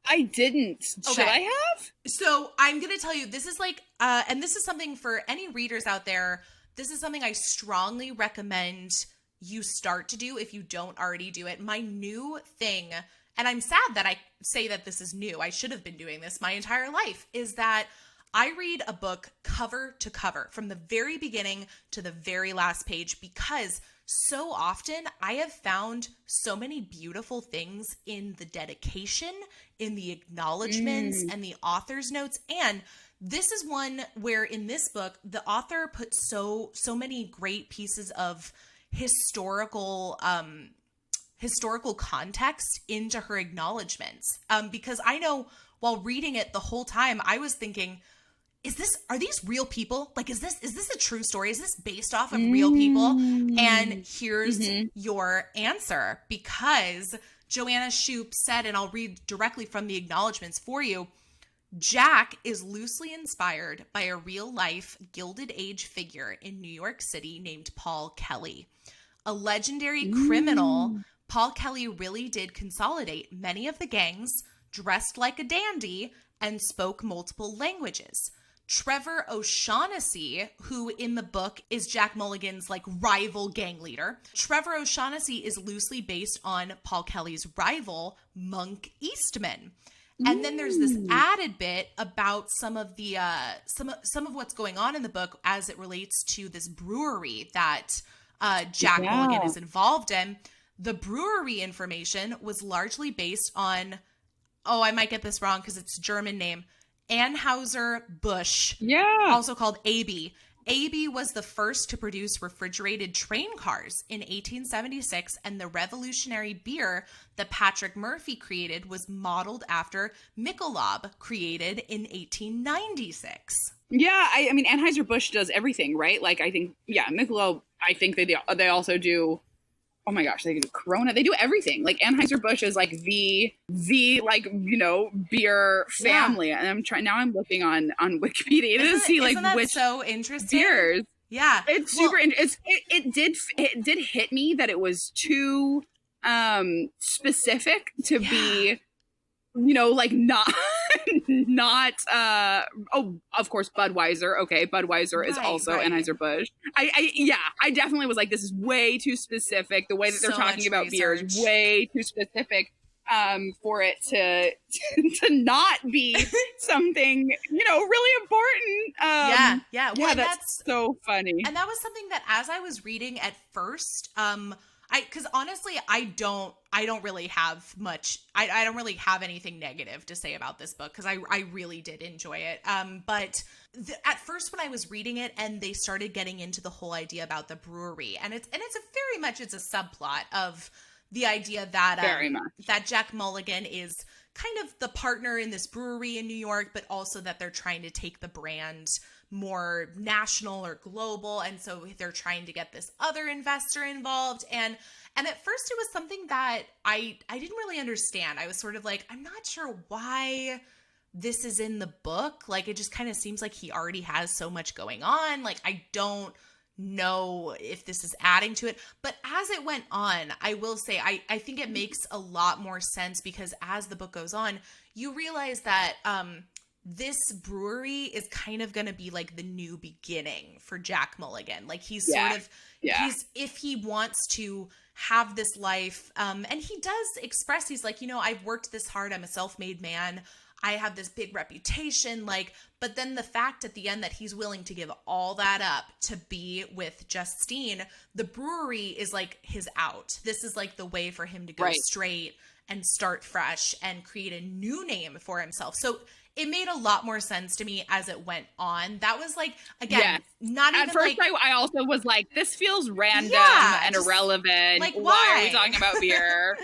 I didn't. Okay. Should I have? So I'm going to tell you, this is like, and this is something for any readers out there. This is something I strongly recommend you start to do if you don't already do it. My new thing, and I'm sad that I say that this is new, I should have been doing this my entire life, is that I read a book cover to cover from the very beginning to the very last page, because so often I have found so many beautiful things in the dedication, in the acknowledgments and the author's notes. And this is one where in this book, the author put so many great pieces of historical context into her acknowledgments. Because I know while reading it the whole time, I was thinking, are these real people? Like, is this a true story? Is this based off of real people? And here's your answer, because Joanna Shupe said, and I'll read directly from the acknowledgments for you, Jack is loosely inspired by a real-life Gilded Age figure in New York City named Paul Kelly. A legendary criminal, Paul Kelly really did consolidate many of the gangs, dressed like a dandy, and spoke multiple languages. Trevor O'Shaughnessy, who in the book is Jack Mulligan's like rival gang leader. Trevor O'Shaughnessy is loosely based on Paul Kelly's rival, Monk Eastman. And then there's this added bit about some of the some of what's going on in the book as it relates to this brewery that Jack Mulligan is involved in. The brewery information was largely based on, I might get this wrong because it's a German name, Anheuser-Busch, also called AB. AB was the first to produce refrigerated train cars in 1876, and the revolutionary beer that Patrick Murphy created was modeled after Michelob, created in 1896. Yeah, I mean, Anheuser-Busch does everything, right? Like, I think, Michelob, I think they also do, oh my gosh, they do Corona. They do everything. Like, Anheuser-Busch is like the like, beer family. And I'm looking on Wikipedia to see like that which so interesting beers. Yeah, it's super interesting. It did hit me that it was too specific to be, like not of course Budweiser. Okay, Budweiser is also Anheuser-Busch. I definitely was like, this is way too specific. The way that they're talking about beer is way too specific for it to not be something really important. Well, that's so funny. And that was something that as I was reading at first, because honestly, I don't really have much, I don't really have anything negative to say about this book because I really did enjoy it. But at first when I was reading it and they started getting into the whole idea about the brewery, and it's a subplot of the idea that that Jack Mulligan is kind of the partner in this brewery in New York, but also that they're trying to take the brand more national or global. And so they're trying to get this other investor involved. And at first it was something that I didn't really understand. I was sort of like, I'm not sure why this is in the book. Like, it just kind of seems like he already has so much going on. Like, I don't know if this is adding to it. But as it went on, I will say, I think it makes a lot more sense because as the book goes on, you realize that, this brewery is kind of going to be like the new beginning for Jack Mulligan. Like he's if he wants to have this life, and he does express, he's like, I've worked this hard. I'm a self-made man. I have this big reputation, but then the fact at the end that he's willing to give all that up to be with Justine, the brewery is like his out. This is like the way for him to go straight and start fresh and create a new name for himself. So it made a lot more sense to me as it went on. That was like, again, not even at first like... I also was like, this feels random and irrelevant. Like, why are we talking about beer?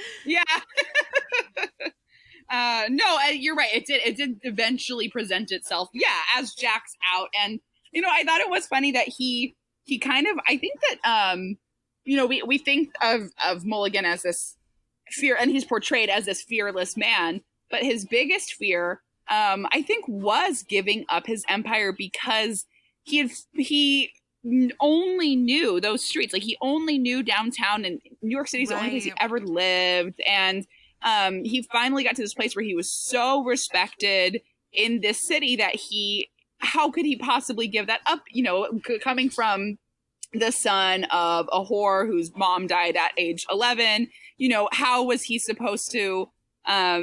No, you're right. It did eventually present itself, as Jack's out. And, I thought it was funny that he kind of, I think that, we think of Mulligan as this fear, and he's portrayed as this fearless man, but his biggest fear, I think, was giving up his empire because he only knew those streets. Like, he only knew downtown, and New York City's the only place he ever lived. And he finally got to this place where he was so respected in this city that how could he possibly give that up? Coming from the son of a whore whose mom died at age 11, how was he supposed to, how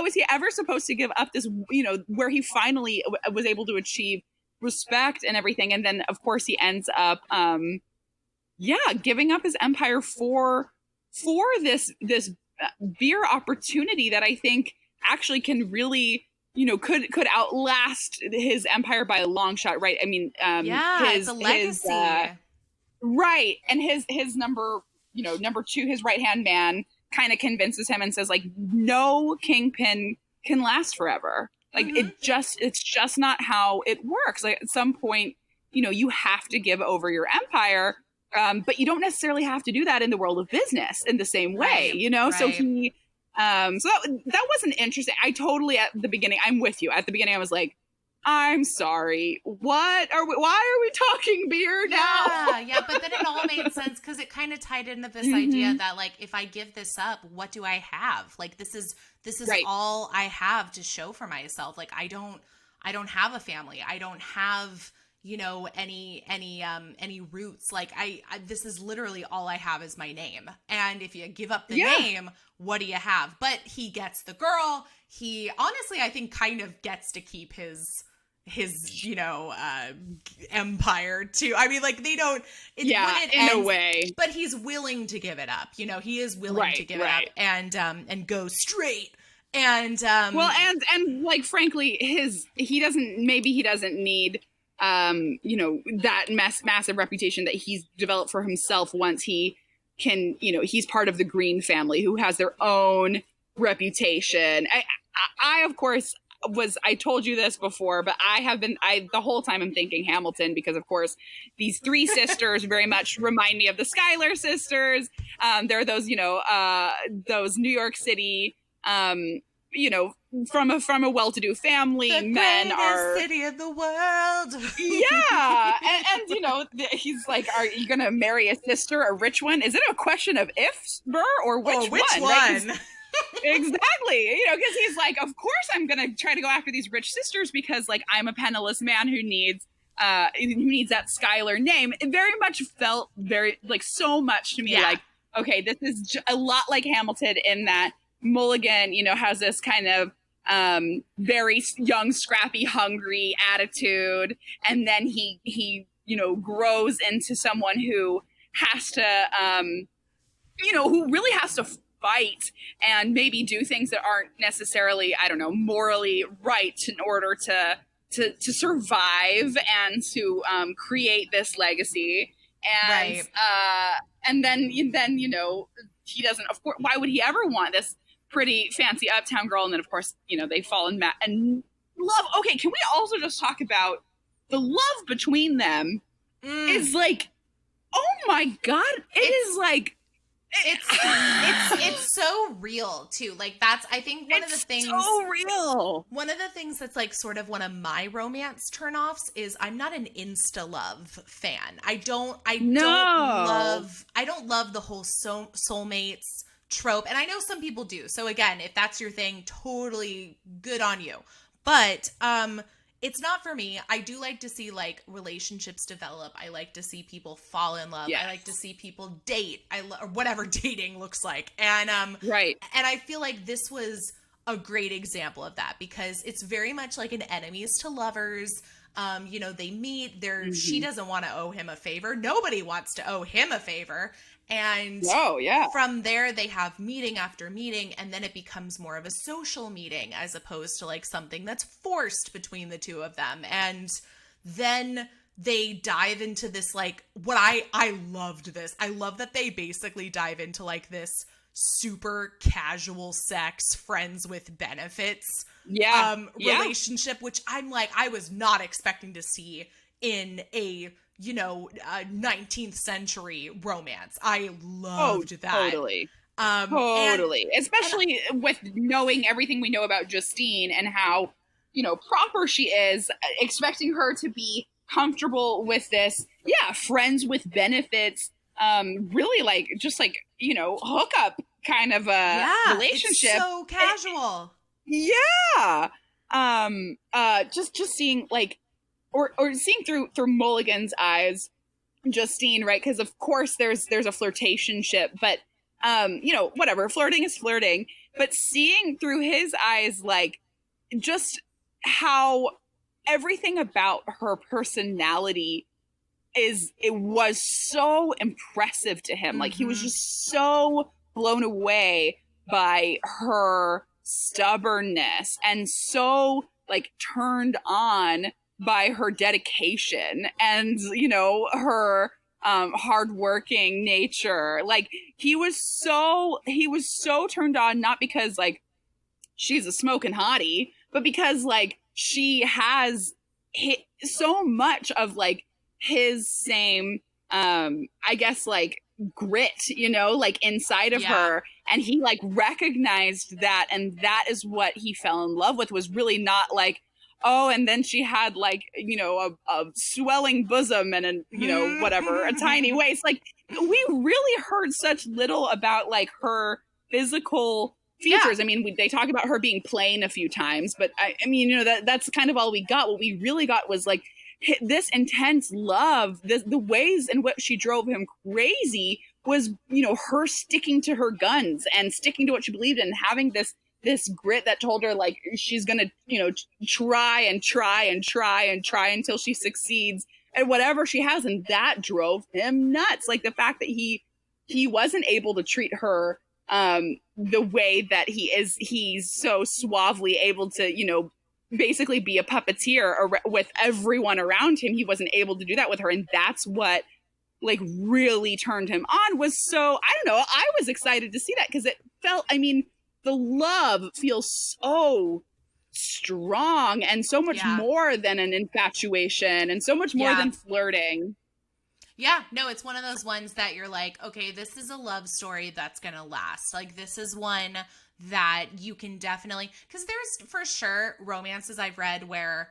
was he ever supposed to give up this, where he finally was able to achieve respect and everything. And then of course he ends up, giving up his empire for this beer opportunity that I think actually can really, could outlast his empire by a long shot. Right. I mean, it's a legacy. Right. And his number two, his right-hand man, kind of convinces him and says, like, no kingpin can last forever. Like, it's just not how it works. Like, at some point, you have to give over your empire, but you don't necessarily have to do that in the world of business in the same way, So he, so that wasn't interesting. I totally, at the beginning, I'm with you. At the beginning, I was like, I'm sorry. Why are we talking beer now? Yeah, but then it all made sense because it kind of tied into this idea that, like, if I give this up, what do I have? Like, this is all I have to show for myself. Like, I don't I don't have a family. I don't have, you know, any roots. Like I this is literally all I have is my name. And if you give up the name, what do you have? But he gets the girl. He honestly, I think, kind of gets to keep his you know, empire too. I mean, like, they don't, in a way, but he's willing to give it up. You know, he is willing to give it up and go straight. And well, and like, frankly, he doesn't need you know, that massive reputation that he's developed for himself once he can, you know, he's part of the Greene family who has their own reputation. I of course I told you this before, but the whole time I'm thinking Hamilton, because of course these three sisters very much remind me of the Schuyler sisters. They're those, you know, those New York City, you know, from a well-to-do family. The men are city of the world. Yeah. And you know, he's like, are you going to marry a sister, a rich one? Is it a question of if, Burr, or which one? Right? Exactly. You know, because he's like, of course I'm going to try to go after these rich sisters because, like, I'm a penniless man who needs that Schuyler name. It very much felt very, like, so much to me like, okay, this is a lot like Hamilton in that Mulligan, you know, has this kind of very young, scrappy, hungry attitude. And then he, you know, grows into someone who has to, you know, who really has to fight and maybe do things that aren't necessarily, I don't know, morally right in order to survive and to create this legacy. And and then you know, he doesn't, of course, why would he ever want this pretty fancy uptown girl? And then of course, you know, they fall in love. Okay, can we also just talk about the love between them? Is like, oh my god, it's like, it's so real too. Like, that's, I think, one of the things, so real. One of the things that's like sort of one of my romance turnoffs is I'm not an insta love fan. I don't love the whole soulmates trope. And I know some people do. So again, if that's your thing, totally good on you. But it's not for me. I do like to see, like, relationships develop. I like to see people fall in love. I like to see people date. Or whatever dating looks like. And and I feel like this was a great example of that, because it's very much like an enemies to lovers. You know, they meet. She doesn't want to owe him a favor. Nobody wants to owe him a favor. And from there, they have meeting after meeting, and then it becomes more of a social meeting as opposed to, like, something that's forced between the two of them. And then they dive into this, like, what I loved this. I love that they basically dive into, like, this super casual sex, friends with benefits relationship, which I'm like, I was not expecting to see in a, you know, 19th century romance. I loved that. Totally. Totally. Especially with knowing everything we know about Justine and how, you know, proper she is, expecting her to be comfortable with this, friends with benefits, really, like, just like, you know, hookup kind of a relationship. It's so casual. Just seeing, like, or seeing through Mulligan's eyes, Justine, right? Because of course there's a flirtationship, but you know, whatever, flirting is flirting, but seeing through his eyes, like, just how everything about her personality was so impressive to him. Like, he was just so blown away by her stubbornness and so, like, turned on by her dedication and, you know, her hardworking nature. Like, he was so turned on, not because, like, she's a smoking hottie, but because, like, she has so much of, like, his same, I guess, like, grit, you know, like, inside of her. And he, like, recognized that, and that is what he fell in love with, was really not, like, oh, and then she had, like, you know, a swelling bosom and a, you know, whatever, a tiny waist. Like, we really heard such little about, like, her physical features. I mean, they talk about her being plain a few times, but I mean, you know, that's kind of all we got. What we really got was like this intense love. The ways in which she drove him crazy was, you know, her sticking to her guns and sticking to what she believed in, having this grit that told her like she's gonna, you know, try until she succeeds at whatever she has, and that drove him nuts. Like the fact that he wasn't able to treat her the way that he's so suavely able to, you know, basically be a puppeteer with everyone around him. He wasn't able to do that with her, and that's what like really turned him on. Was so, I don't know, I was excited to see that because it felt, I mean, the love feels so strong and so much more than an infatuation and so much more than flirting. Yeah, no, it's one of those ones that you're like, okay, this is a love story that's going to last. Like, this is one that you can definitely, because there's for sure romances I've read where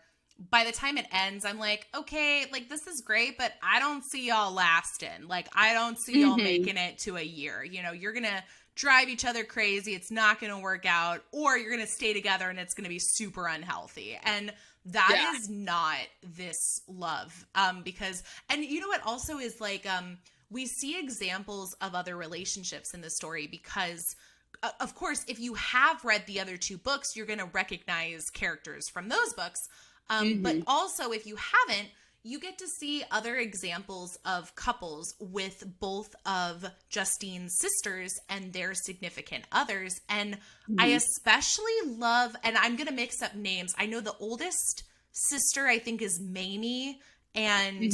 by the time it ends, I'm like, okay, like, this is great, but I don't see y'all lasting. Like, I don't see y'all making it to a year. You know, you're going to drive each other crazy. It's not going to work out, or you're going to stay together and it's going to be super unhealthy. And that is not this love. Because, and you know what also is like, we see examples of other relationships in the story because of course, if you have read the other two books, you're going to recognize characters from those books. But also if you haven't, you get to see other examples of couples with both of Justine's sisters and their significant others. And I especially love, and I'm going to mix up names. I know the oldest sister, I think, is Mamie, and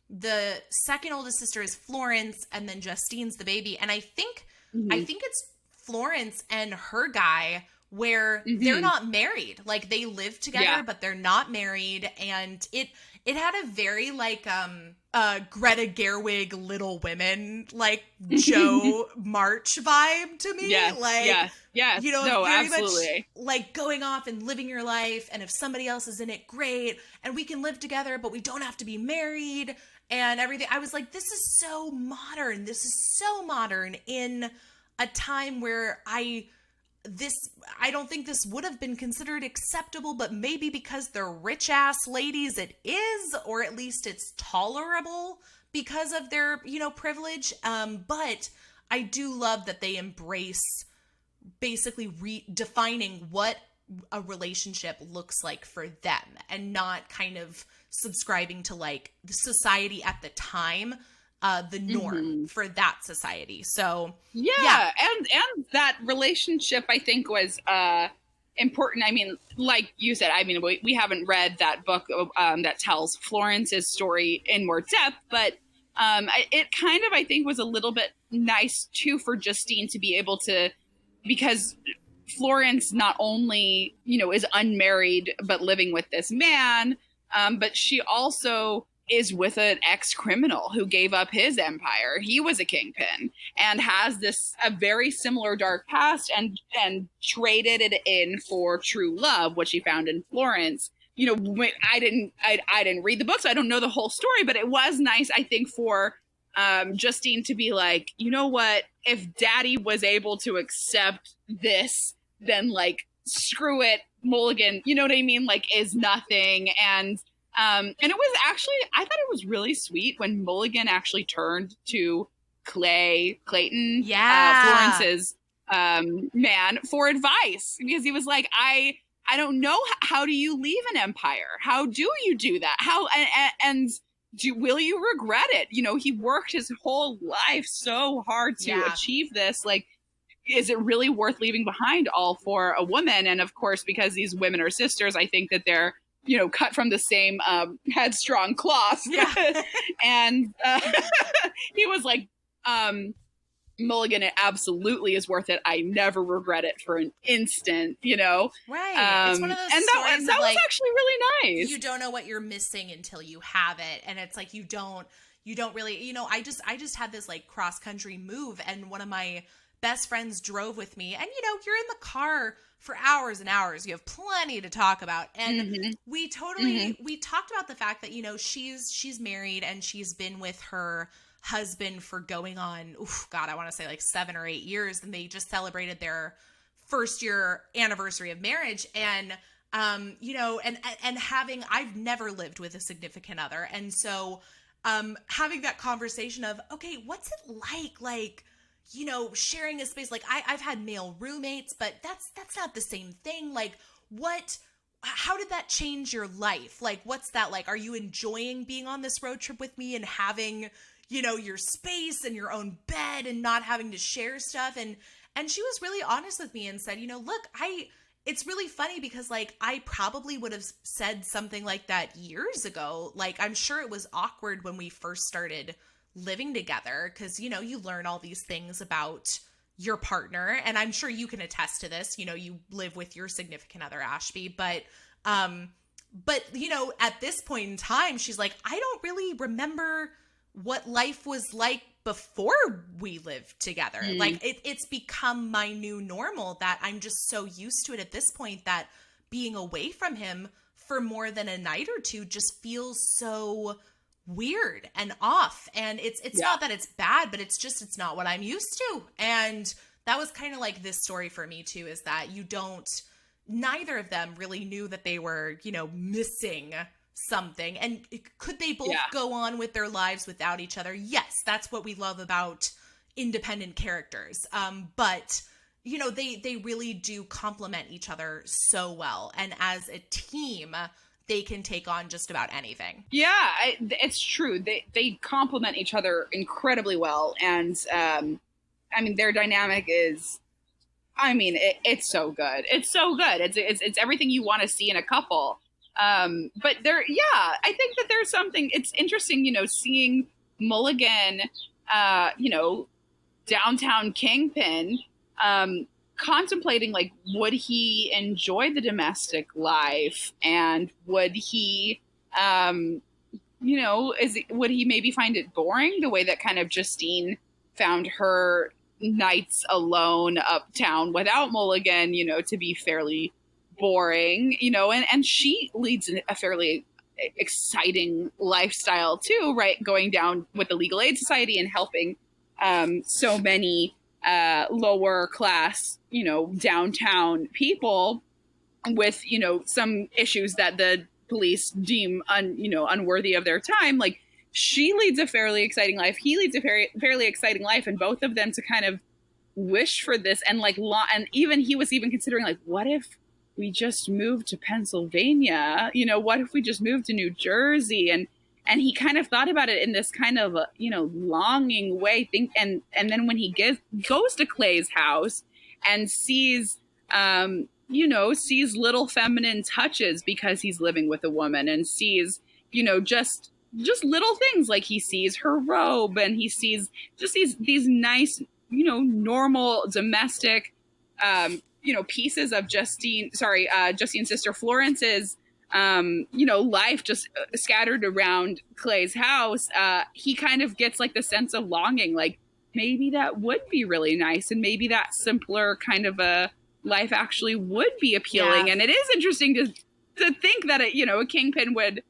the second oldest sister is Florence, and then Justine's the baby. And I think it's Florence and her guy where they're not married. Like, they live together, but they're not married. And it had a very like Greta Gerwig Little Women, like Joe March vibe to me. You know, no, very absolutely. Much like going off and living your life, and if somebody else is in it, great, and we can live together, but we don't have to be married and everything. I was like, this is so modern. This is so modern in a time where I don't think this would have been considered acceptable, but maybe because they're rich ass ladies, it is, or at least it's tolerable because of their, you know, privilege. But I do love that they embrace basically redefining what a relationship looks like for them and not kind of subscribing to like the society at the time, the norm for that society. So and that relationship I think was important. I mean, like you said, I mean, we haven't read that book that tells Florence's story in more depth, but it kind of, I think, was a little bit nice too for Justine to be able to, because Florence not only, you know, is unmarried but living with this man, but she also is with an ex-criminal who gave up his empire. He was a kingpin and has a very similar dark past and traded it in for true love, which he found in Florence. You know, I didn't read the book, so I don't know the whole story, but it was nice, I think, for Justine to be like, you know what, if Daddy was able to accept this, then like, screw it, Mulligan, you know what I mean? Like, is nothing. And it was actually, I thought it was really sweet when Mulligan actually turned to Clayton, Florence's man, for advice, because he was like, I don't know, how do you leave an empire? How do you do that? How and will you regret it? You know, he worked his whole life so hard to achieve this. Like, is it really worth leaving behind all for a woman? And of course, because these women are sisters, I think that they're, you know, cut from the same headstrong cloth. Yeah. And he was like, Mulligan, it absolutely is worth it. I never regret it for an instant, you know? Right. It's one of those and stories that was like, actually really nice. You don't know what you're missing until you have it. And it's like, you don't really, you know, I just had this like cross country move, and one of my best friends drove with me, and you know, you're in the car for hours and hours. You have plenty to talk about. And we totally, we talked about the fact that, you know, she's married and she's been with her husband for going on, I want to say like 7 or 8 years. And they just celebrated their first year anniversary of marriage. And, you know, and having, I've never lived with a significant other. And so, having that conversation of, okay, what's it like, you know, sharing a space, like I've had male roommates, but that's not the same thing. Like how did that change your life? Like, what's that like? Are you enjoying being on this road trip with me and having, you know, your space and your own bed and not having to share stuff? And she was really honest with me and said, you know, look, it's really funny because like, I probably would have said something like that years ago. Like, I'm sure it was awkward when we first started living together because, you know, you learn all these things about your partner, and I'm sure you can attest to this. You know, you live with your significant other, Ashby, but you know, at this point in time, she's like, I don't really remember what life was like before we lived together. Like it's become my new normal that I'm just so used to it at this point that being away from him for more than a night or two just feels so weird and off. And it's not that it's bad, but it's not what I'm used to. And that was kind of like this story for me too, is that neither of them really knew that they were, you know, missing something. And could they both go on with their lives without each other? Yes, that's what we love about independent characters. But you know, they really do complement each other so well. And as a team, they can take on just about anything. Yeah, it's true. They complement each other incredibly well. And I mean, their dynamic is, I mean, it's so good. It's so good. It's everything you want to see in a couple. But I think that there's something, it's interesting, you know, seeing Mulligan, you know, downtown kingpin, contemplating like, would he enjoy the domestic life, and would he you know, would he maybe find it boring the way that kind of Justine found her nights alone uptown without Mulligan, you know, to be fairly boring, you know, and she leads a fairly exciting lifestyle too, right? Going down with the Legal Aid Society and helping so many lower class, you know, downtown people with, you know, some issues that the police deem unworthy of their time. Like, she leads a fairly exciting life. He leads a fairly exciting life, and both of them to kind of wish for this. And like, and even he was even considering like, what if we just moved to Pennsylvania? You know, what if we just moved to New Jersey? And he kind of thought about it in this kind of, you know, longing way. And then when he goes to Clay's house and sees, you know, sees little feminine touches because he's living with a woman, and sees, you know, just little things, like he sees her robe, and he sees just these nice, you know, normal domestic, you know, pieces of Justine's sister Florence's, you know, life just scattered around Clay's house. He kind of gets like the sense of longing, like maybe that would be really nice, and maybe that simpler kind of a life actually would be appealing. Yeah. And it is interesting to think that a kingpin would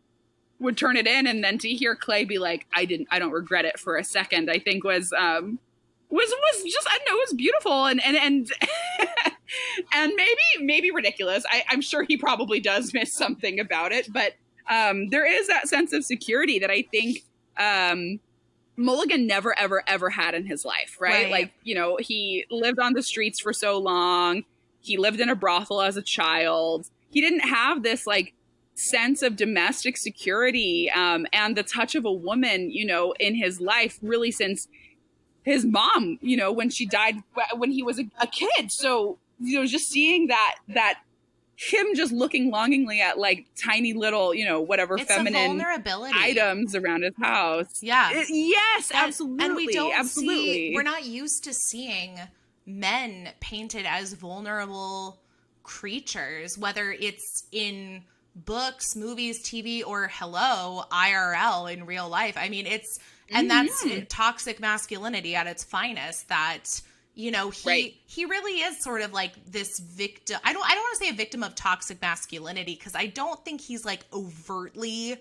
turn it in, and then to hear Clay be like, I don't regret it for a second, I think was just, I don't know, it was beautiful and and maybe ridiculous. I'm sure he probably does miss something about it, but there is that sense of security that I think Mulligan never, ever, ever had in his life, right? Like, you know, he lived on the streets for so long. He lived in a brothel as a child. He didn't have this like sense of domestic security and the touch of a woman, you know, in his life really since his mom, you know, when she died when he was a kid. So, you know, just seeing that him just looking longingly at like tiny little, you know, whatever it's feminine items around his house. Yeah. Yes, absolutely. And we don't we're not used to seeing men painted as vulnerable creatures, whether it's in books, movies, TV, or IRL in real life. I mean, and that's toxic masculinity at its finest, that, you know, he really is sort of like this victim. I don't want to say a victim of toxic masculinity, because I don't think he's like overtly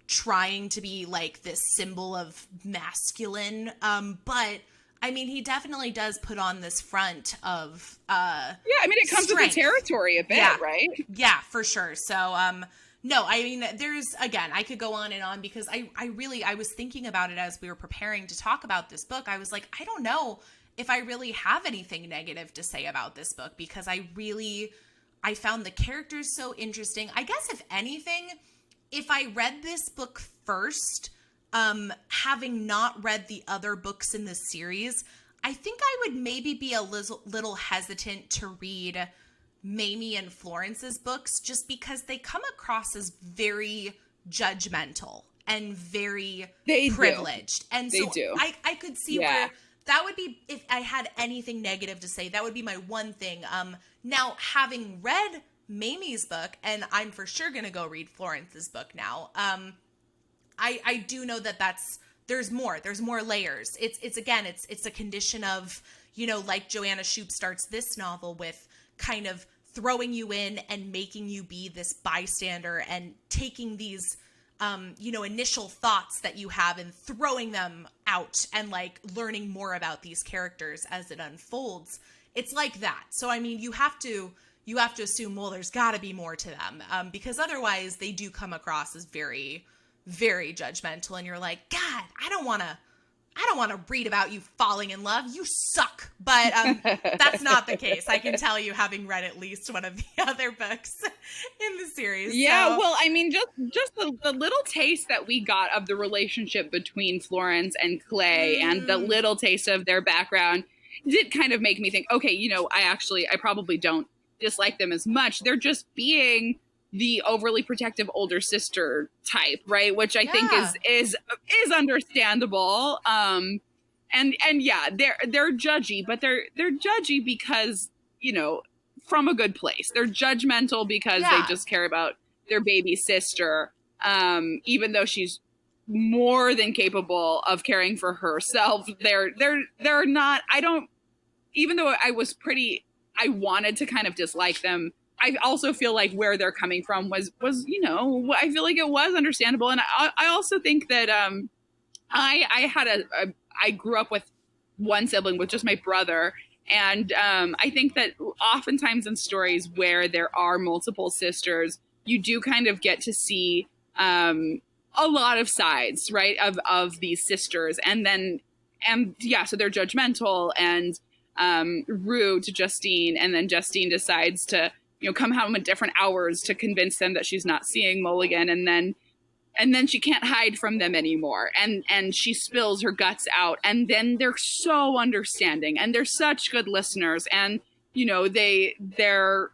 trying to be like this symbol of masculine. But I mean, he definitely does put on this front of I mean, it comes strength. with the territory a bit, right? Yeah, for sure. So, no, I mean, there's, again, I could go on and on because I was thinking about it as we were preparing to talk about this book. I was like, I don't know if I really have anything negative to say about this book because I found the characters so interesting. I guess if anything, if I read this book first, having not read the other books in the series, I think I would maybe be a little hesitant to read Mamie and Florence's books just because they come across as very judgmental and very privileged. And so I could see where that would be, if I had anything negative to say, that would be my one thing. Now, having read Mamie's book, and I'm for sure going to go read Florence's book now, I do know that there's more layers. It's a condition of, like Joanna Shupe starts this novel with, kind of throwing you in and making you be this bystander and taking these, initial thoughts that you have and throwing them out and like learning more about these characters as it unfolds. It's like that. So, I mean, you have to assume, well, there's got to be more to them, because otherwise they do come across as very, very judgmental. And you're like, God, I don't want to read about you falling in love. You suck. But that's not the case. I can tell you, having read at least one of the other books in the series. Yeah, so. Well, I mean, just the little taste that we got of the relationship between Florence and Clay and the little taste of their background did kind of make me think, okay, I probably don't dislike them as much. They're just being the overly protective older sister type, right? Which I think is understandable. And yeah, they're judgy, but they're judgy because, from a good place. They're judgmental because they just care about their baby sister, even though she's more than capable of caring for herself. They're not, even though I wanted to kind of dislike them, I also feel like where they're coming from was, I feel like it was understandable. And I also think that, I grew up with one sibling, with just my brother. And, I think that oftentimes in stories where there are multiple sisters, you do kind of get to see, a lot of sides, right, of these sisters. So they're judgmental and, rude to Justine. And then Justine decides to, come home at different hours to convince them that she's not seeing Mulligan. And then she can't hide from them anymore. And she spills her guts out. And then they're so understanding and they're such good listeners. And, they're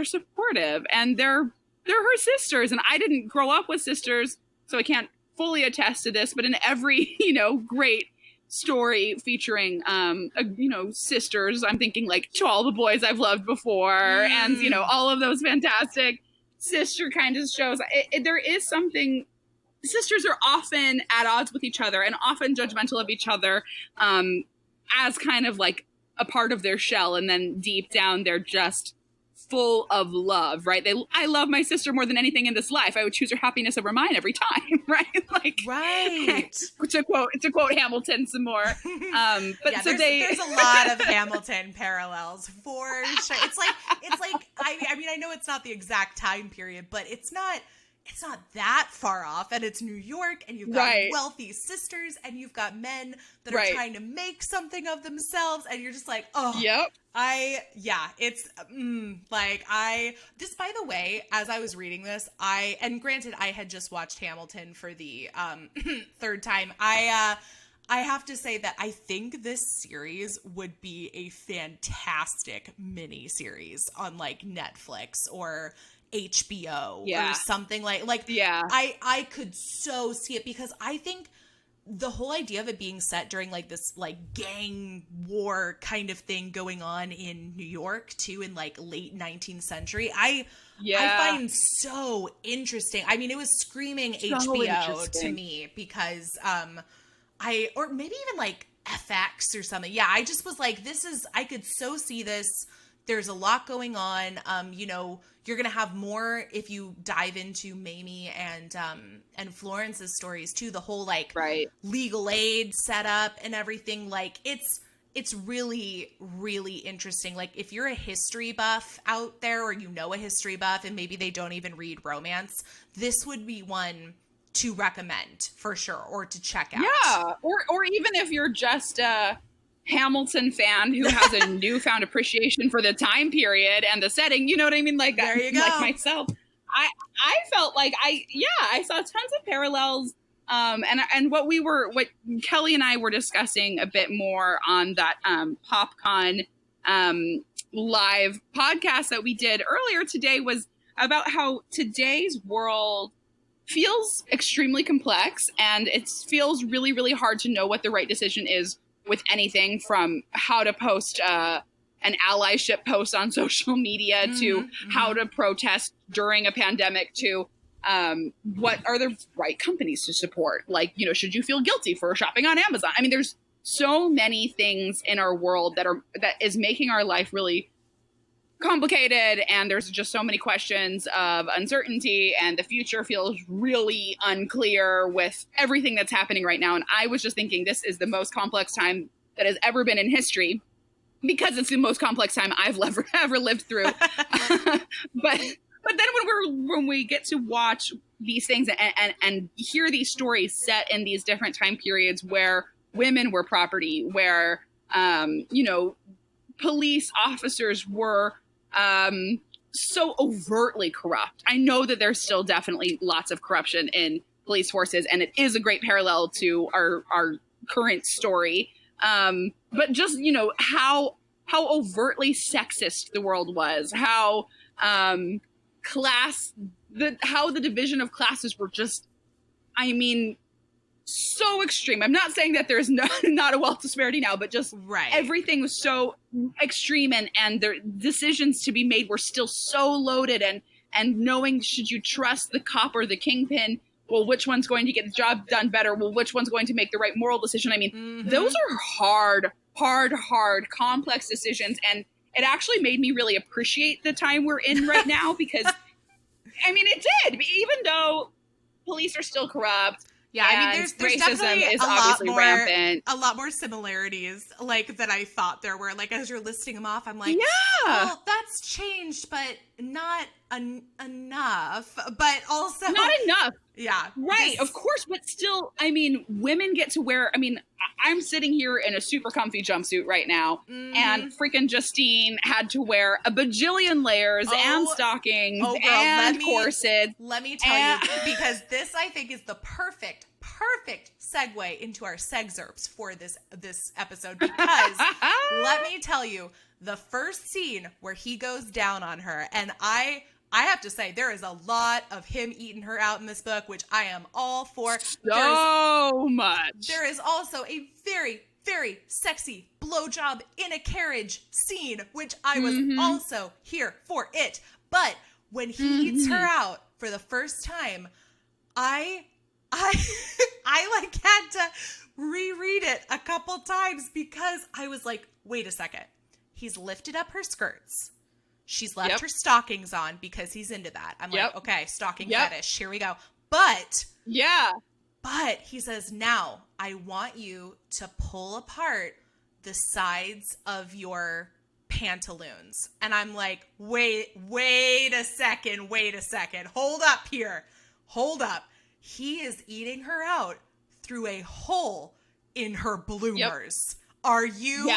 supportive and they're her sisters. And I didn't grow up with sisters, so I can't fully attest to this, but in every, great story featuring, sisters, I'm thinking like To All the Boys I've Loved Before and, all of those fantastic sister kind of shows. There is something, sisters are often at odds with each other and often judgmental of each other, as kind of like a part of their shell. And then deep down, they're just full of love, right? I love my sister more than anything in this life. I would choose her happiness over mine every time, right? Right. To quote Hamilton some more. But yeah, there's a lot of Hamilton parallels for sure. It's like I mean I know it's not the exact time period, but it's not that far off, and it's New York, and you've got wealthy sisters, and you've got men that are trying to make something of themselves, and you're just like, oh, yep. This, by the way, as I was reading this, and granted, I had just watched Hamilton for the third time, I have to say that I think this series would be a fantastic mini series on like Netflix or HBO or something like I could so see it, because I think the whole idea of it being set during like this like gang war kind of thing going on in New York too, in like late 19th century, I find so interesting. I mean, it was screaming so HBO to me, because or maybe even like FX or something. Yeah, I just was like, I could so see this There's a lot going on. You know, you're going to have more if you dive into Mamie and Florence's stories too. The whole like Right. legal aid setup and everything. Like it's really, really interesting. Like if you're a history buff out there, or you know a history buff and maybe they don't even read romance, this would be one to recommend for sure, or to check out. Yeah. Or even if you're just a Hamilton fan who has a newfound appreciation for the time period and the setting, you know what I mean? Like, There you go. Like myself, I felt like I saw tons of parallels. And what Kelly and I were discussing a bit more on that PopCon live podcast that we did earlier today was about how today's world feels extremely complex, and it feels really, really hard to know what the right decision is with anything from how to post an allyship post on social media to how to protest during a pandemic to what are the right companies to support? Like, you know, should you feel guilty for shopping on Amazon? I mean, there's so many things in our world that is making our life really complicated, and there's just so many questions of uncertainty, and the future feels really unclear with everything that's happening right now. And I was just thinking, this is the most complex time that has ever been in history, because it's the most complex time I've ever lived through. But then when we get to watch these things and hear these stories set in these different time periods where women were property, where you know, police officers were so overtly corrupt. I know that there's still definitely lots of corruption in police forces, and it is a great parallel to our current story. But just, you know, how overtly sexist the world was, how the division of classes were just, I mean, so extreme. I'm not saying that there's not a wealth disparity now, but just everything was so extreme, and the decisions to be made were still so loaded, and knowing, should you trust the cop or the kingpin? Well, which one's going to get the job done better? Well, which one's going to make the right moral decision? I mean, those are hard, complex decisions. And it actually made me really appreciate the time we're in right now, because, I mean, it did. Even though police are still corrupt. Yeah, I mean, there's definitely is obviously rampant. A lot more similarities, like, than I thought there were. Like, as you're listing them off, I'm like, yeah, well, that's changed, but not enough. But also not enough. Yeah, right. Of course, but still, I mean, women get to wear. I mean, I'm sitting here in a super comfy jumpsuit right now, and freaking Justine had to wear a bajillion layers and stockings and corsets. Let me tell you, because this, I think, is the perfect segue into our segzerps for this episode, because let me tell you, the first scene where he goes down on her, and I have to say, there is a lot of him eating her out in this book, which I am all for. So much. There is also a very, very sexy blowjob in a carriage scene, which I was also here for it. But when he eats her out for the first time, I like had to reread it a couple times, because I was like, wait a second. He's lifted up her skirts. She's left her stockings on because he's into that. I'm like, okay, stocking fetish. Here we go. But he says, now I want you to pull apart the sides of your pantaloons. And I'm like, wait a second. Hold up here. Hold up. He is eating her out through a hole in her bloomers. Are you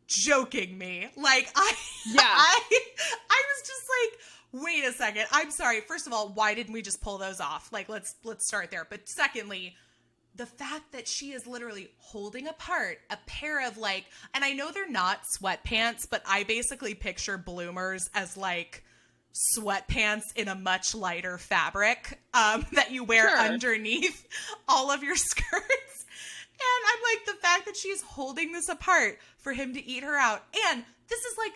joking me? Like, I was just like, wait a second. I'm sorry. First of all, why didn't we just pull those off? Like, let's start there. But secondly, the fact that she is literally holding apart a pair of, like, and I know they're not sweatpants, but I basically picture bloomers as like sweatpants in a much lighter fabric that you wear underneath all of your skirts. And I'm like, the fact that she's holding this apart for him to eat her out. And this is like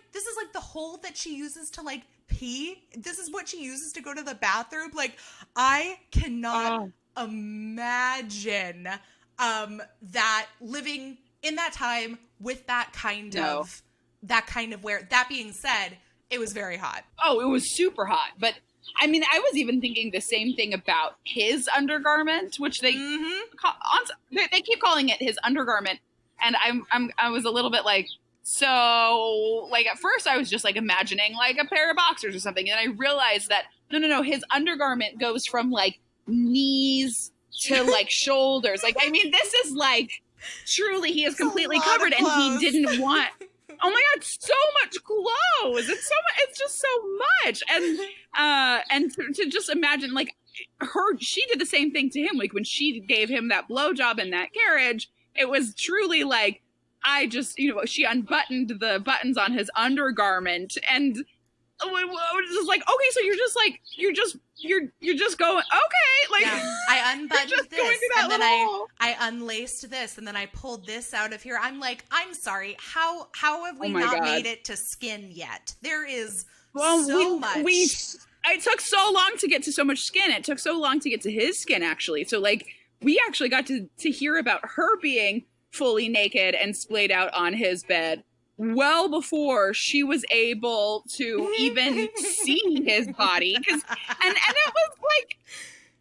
the hole that she uses to, like, pee. This is what she uses to go to the bathroom. Like, I cannot imagine that living in that time with that kind of that kind of wear. That being said, it was very hot. Oh, it was super hot. But I mean, I was even thinking the same thing about his undergarment, which they keep calling it his undergarment, and I was a little bit like, so like at first I was just like imagining like a pair of boxers or something, and I realized that no, his undergarment goes from like knees to like shoulders. Like, I mean, this is like truly he is completely covered, and he didn't want. Oh my God, so much clothes. It's just so much. And to just imagine like she did the same thing to him. Like when she gave him that blowjob in that carriage, it was truly like, she unbuttoned the buttons on his undergarment, and I was just like, okay, so you're just going, okay, like yeah. I unbuttoned this, and then I unlaced this, and then I pulled this out of here. I'm like, I'm sorry, how have we not made it to skin yet? There is so much. It took so long to get to so much skin. It took so long to get to his skin, actually. So like, we actually got to hear about her being fully naked and splayed out on his bed well before she was able to even see his body. And it was like,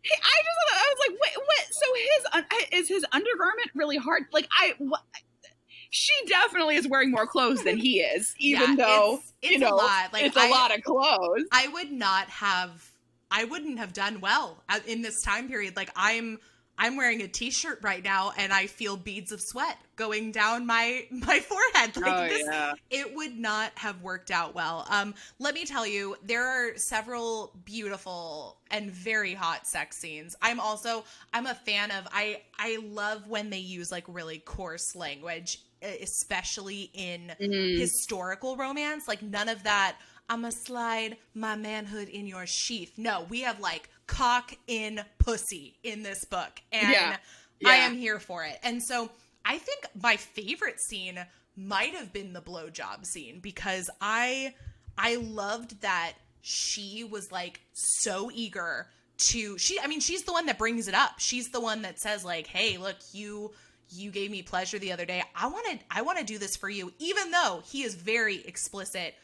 I was like, wait, what? So is his undergarment really hard? Like, she definitely is wearing more clothes than he is, even though it's a lot. Like, it's a lot of clothes. I wouldn't have done well in this time period. Like, I'm wearing a t-shirt right now, and I feel beads of sweat going down my forehead. Like it would not have worked out well. Let me tell you, there are several beautiful and very hot sex scenes. I'm a fan of, I love when they use like really coarse language, especially in historical romance. Like none of that, I'ma slide my manhood in your sheath. No, we have like cock in pussy in this book, and I am here for it. And so I think my favorite scene might have been the blowjob scene, because I loved that she was like so eager to, she's the one that brings it up. She's the one that says like, hey, look, you gave me pleasure the other day. I want to do this for you, even though he is very explicit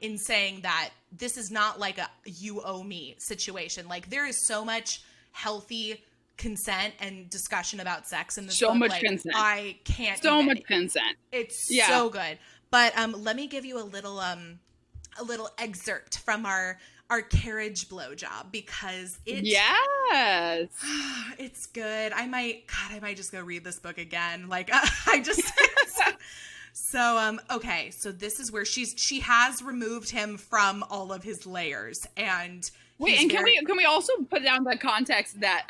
in saying that this is not like a you owe me situation. Like there is so much healthy consent and discussion about sex in this book. Much like, consent. I can't. So much consent. It's so good. But let me give you a little excerpt from our carriage blowjob, because it's good. I might just go read this book again. Like So, okay, so this is where she has removed him from all of his layers, and can we also put down the context that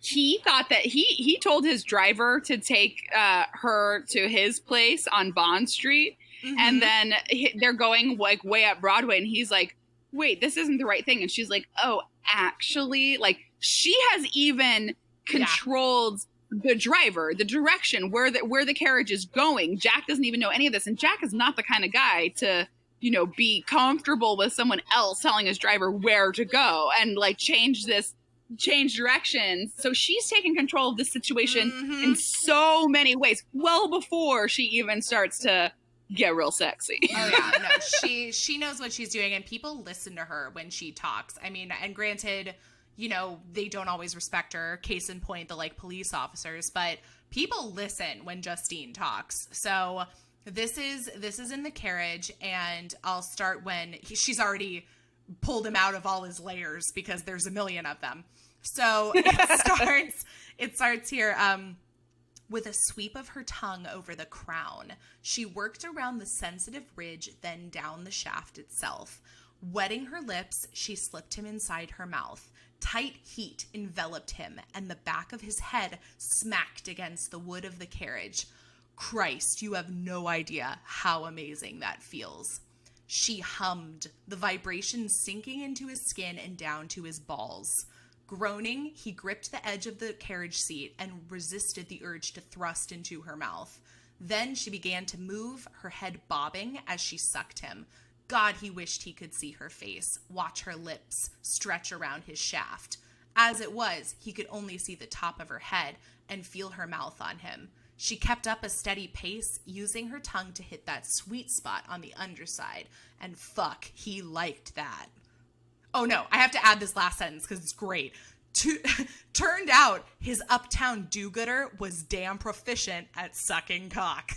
he thought that he told his driver to take her to his place on Bond Street, and then they're going like way up Broadway, and he's like, wait, this isn't the right thing, and she's like, oh, actually, like she has even controlled the driver, the direction, where the carriage is going. Jack doesn't even know any of this, and Jack is not the kind of guy to, be comfortable with someone else telling his driver where to go and like change directions. So she's taking control of this situation in so many ways, well before she even starts to get real sexy. Oh yeah, no, she knows what she's doing, and people listen to her when she talks. I mean, and granted, they don't always respect her. Case in point, the like police officers, but people listen when Justine talks. So this is in the carriage, and I'll start when she's already pulled him out of all his layers, because there's a million of them. So it starts here. With a sweep of her tongue over the crown, she worked around the sensitive ridge, then down the shaft itself. Wetting her lips, she slipped him inside her mouth. Tight heat enveloped him, and the back of his head smacked against the wood of the carriage. Christ, you have no idea how amazing that feels. She hummed, the vibration sinking into his skin and down to his balls. Groaning, he gripped the edge of the carriage seat and resisted the urge to thrust into her mouth. Then she began to move, her head bobbing as she sucked him. God, he wished he could see her face, watch her lips stretch around his shaft. As it was, he could only see the top of her head and feel her mouth on him. She kept up a steady pace, using her tongue to hit that sweet spot on the underside. And fuck, he liked that. Oh no, I have to add this last sentence because it's great. Turned out his uptown do-gooder was damn proficient at sucking cock.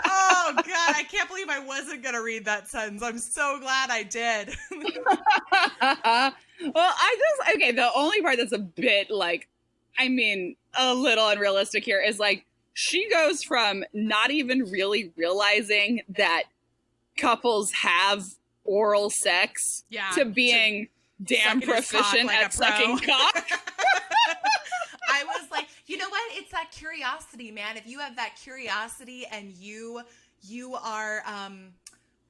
Oh God, I can't believe I wasn't going to read that sentence. I'm so glad I did. Well, okay, the only part that's a bit like, I mean, a little unrealistic here is like, she goes from not even really realizing that couples have oral sex to being damn proficient at sucking cock. I was like, you know what? It's that curiosity, man. If you have that curiosity and you are,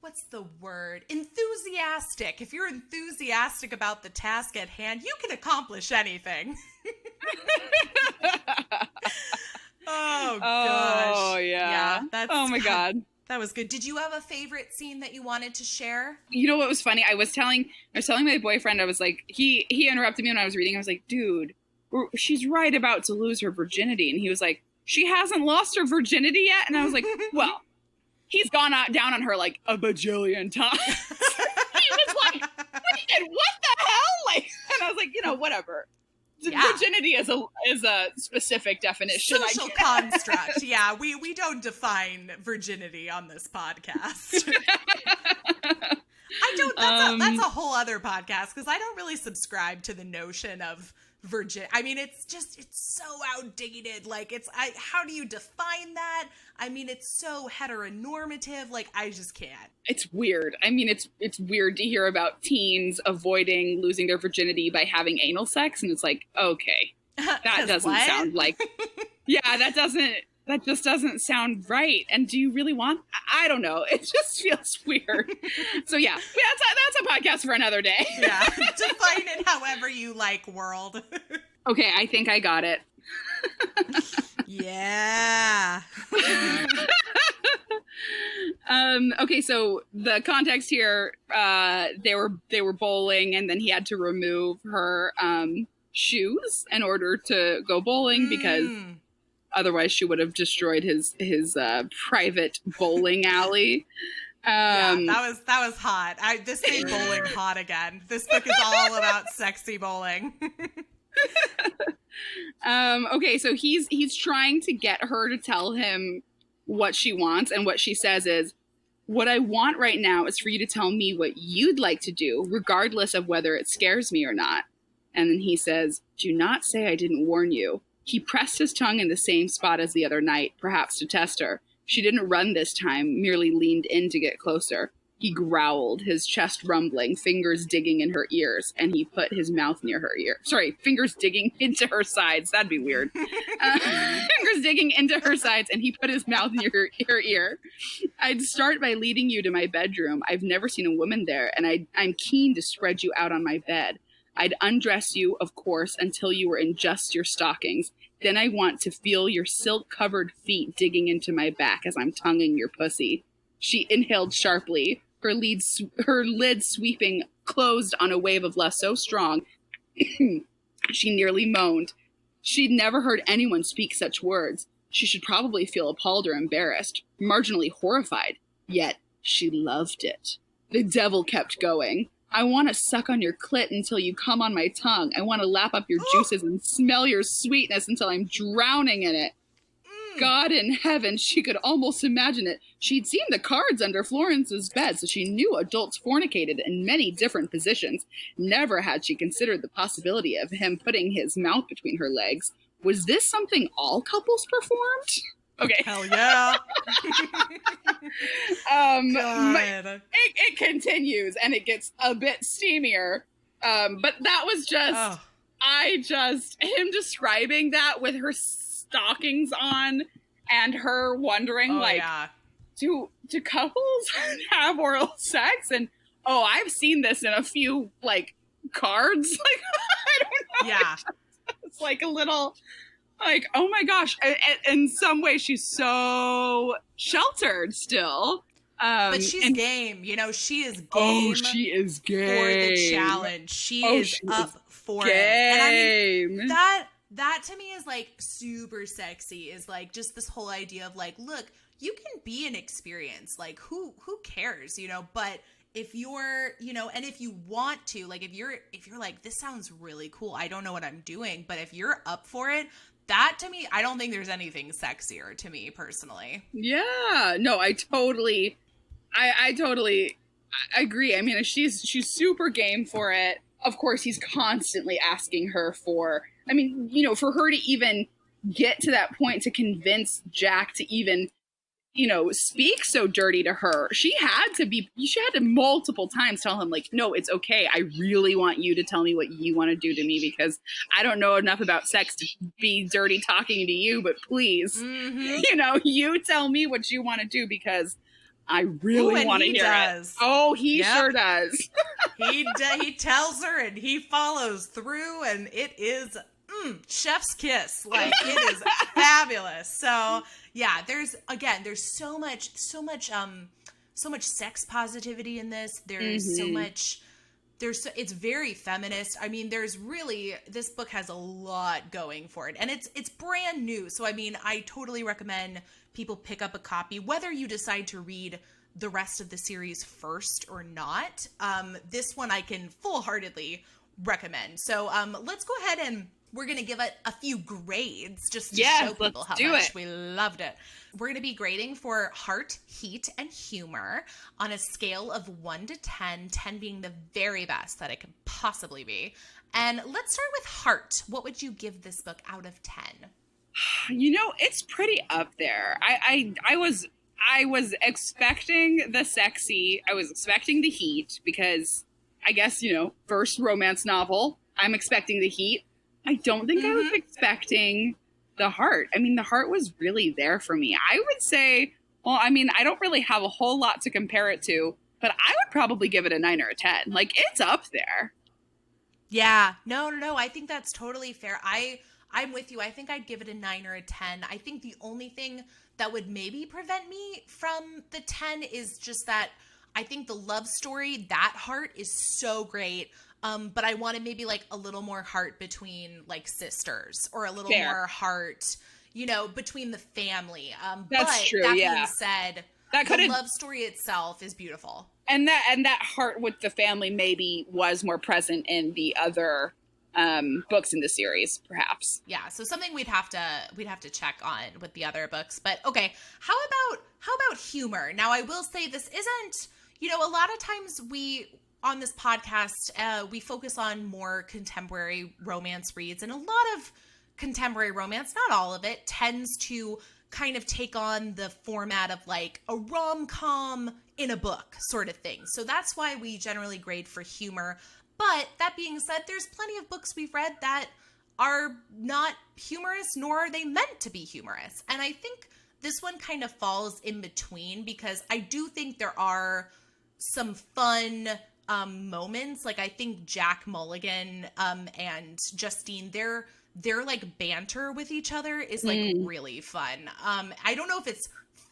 what's the word? Enthusiastic. If you're enthusiastic about the task at hand, you can accomplish anything. Oh, gosh. Oh, yeah. Oh, my God. That was good. Did you have a favorite scene that you wanted to share? You know what was funny? I was telling my boyfriend, I was like, he interrupted me when I was reading. I was like, dude, she's right about to lose her virginity. And he was like, she hasn't lost her virginity yet? And I was like, well, he's gone down on her like a bajillion times. He was like, what the hell? Like, and I was like, whatever. Yeah. Virginity is a specific definition. Social construct. Yeah, we don't define virginity on this podcast. I don't. That's a whole other podcast because I don't really subscribe to the notion of virgin. I mean, it's so outdated. Like, how do you define that? I mean, it's so heteronormative. Like, I just can't. It's weird. I mean, it's weird to hear about teens avoiding losing their virginity by having anal sex, and it's like, okay, that doesn't sound like. Yeah, that just doesn't sound right. And do you really want? I don't know. It just feels weird. So yeah, that's a podcast for another day. Yeah, define it however you like, world. Okay, I think I got it. Yeah. Okay, so the context here, they were bowling, and then he had to remove her shoes in order to go bowling because otherwise she would have destroyed his private bowling alley. Yeah, that was hot. This made bowling hot again. This book is all about sexy bowling. Okay, so he's trying to get her to tell him what she wants, and what she says is, what I want right now is for you to tell me what you'd like to do, regardless of whether it scares me or not. And then he says, do not say I didn't warn you. He pressed his tongue in the same spot as the other night, perhaps to test her. She didn't run this time, merely leaned in to get closer. He growled, his chest rumbling, fingers digging in her ears, and he put his mouth near her ear. Sorry, fingers digging into her sides. That'd be weird. Fingers digging into her sides, and he put his mouth near her ear. I'd start by leading you to my bedroom. I've never seen a woman there, and I'm keen to spread you out on my bed. I'd undress you, of course, until you were in just your stockings. Then I want to feel your silk-covered feet digging into my back as I'm tonguing your pussy. She inhaled sharply, her lid sweeping closed on a wave of lust so strong, she nearly moaned. She'd never heard anyone speak such words. She should probably feel appalled or embarrassed, marginally horrified. Yet, she loved it. The devil kept going. I want to suck on your clit until you come on my tongue. I want to lap up your juices and smell your sweetness until I'm drowning in it. God in heaven, she could almost imagine it. She'd seen the cards under Florence's bed, so she knew adults fornicated in many different positions. Never had she considered the possibility of him putting his mouth between her legs. Was this something all couples performed? Okay. Hell yeah. It continues, and it gets a bit steamier. But that was just, him describing that with her stockings on and her wondering, do couples have oral sex? And, I've seen this in a few, cards. I don't know. Yeah. It's like a little... oh my gosh. In some way, she's so sheltered still. But she's game. She is game. Oh, she is game. For the challenge. She is up for it. And I mean, that to me is like super sexy, is like just this whole idea of like, look, you can be an experience, like who cares, you know, but if you're, you know, and if you want to, like if you're like, this sounds really cool, I don't know what I'm doing, but if you're up for it, that to me, I don't think there's anything sexier to me personally. Yeah, no, I totally agree. I mean, she's super game for it. Of course, he's constantly asking her for, I mean, you know, for her to even get to that point to convince Jack to even, you know, speak so dirty to her. She had to multiple times tell him like, no, it's okay. I really want you to tell me what you want to do to me because I don't know enough about sex to be dirty talking to you, but please, you know, you tell me what you want to do because I really want to hear it. Oh, he sure does. He tells her and he follows through, and it is chef's kiss. Like, it is fabulous. So yeah, there's so much sex positivity in this. There's so much. It's very feminist. I mean, this book has a lot going for it, and it's brand new. So I mean, I totally recommend people pick up a copy, whether you decide to read the rest of the series first or not. This one I can full-heartedly recommend. So let's go ahead and we're going to give it a few grades just to show people how much we loved it. We're going to be grading for heart, heat, and humor on a scale of 1 to 10, 10 being the very best that it could possibly be. And let's start with heart. What would you give this book out of 10? You know, it's pretty up there. I was expecting the sexy. I was expecting the heat because I guess, you know, first romance novel. I'm expecting the heat. I don't think I was expecting the heart. I mean, the heart was really there for me. I would say, well, I mean, I don't really have a whole lot to compare it to, but I would probably give it a 9 or a 10. Like, it's up there. Yeah. No. I think that's totally fair. I'm with you. I think I'd give it a 9 or a 10. I think the only thing that would maybe prevent me from the 10 is just that I think the love story, that heart is so great. But I wanted maybe like a little more heart between like sisters, or a little more heart, you know, between the family. That's true. That being said, the love story itself is beautiful. And that heart with the family maybe was more present in the other books in the series, perhaps. Yeah, so something we'd have to check on with the other books. But okay, how about humor? Now, I will say this isn't, you know, a lot of times on this podcast, we focus on more contemporary romance reads, and a lot of contemporary romance, not all of it, tends to kind of take on the format of like a rom-com in a book sort of thing. So that's why we generally grade for humor. But that being said, there's plenty of books we've read that are not humorous, nor are they meant to be humorous. And I think this one kind of falls in between, because I do think there are some fun moments. Like, I think Jack Mulligan and Justine, their like banter with each other is like really fun. I don't know if it's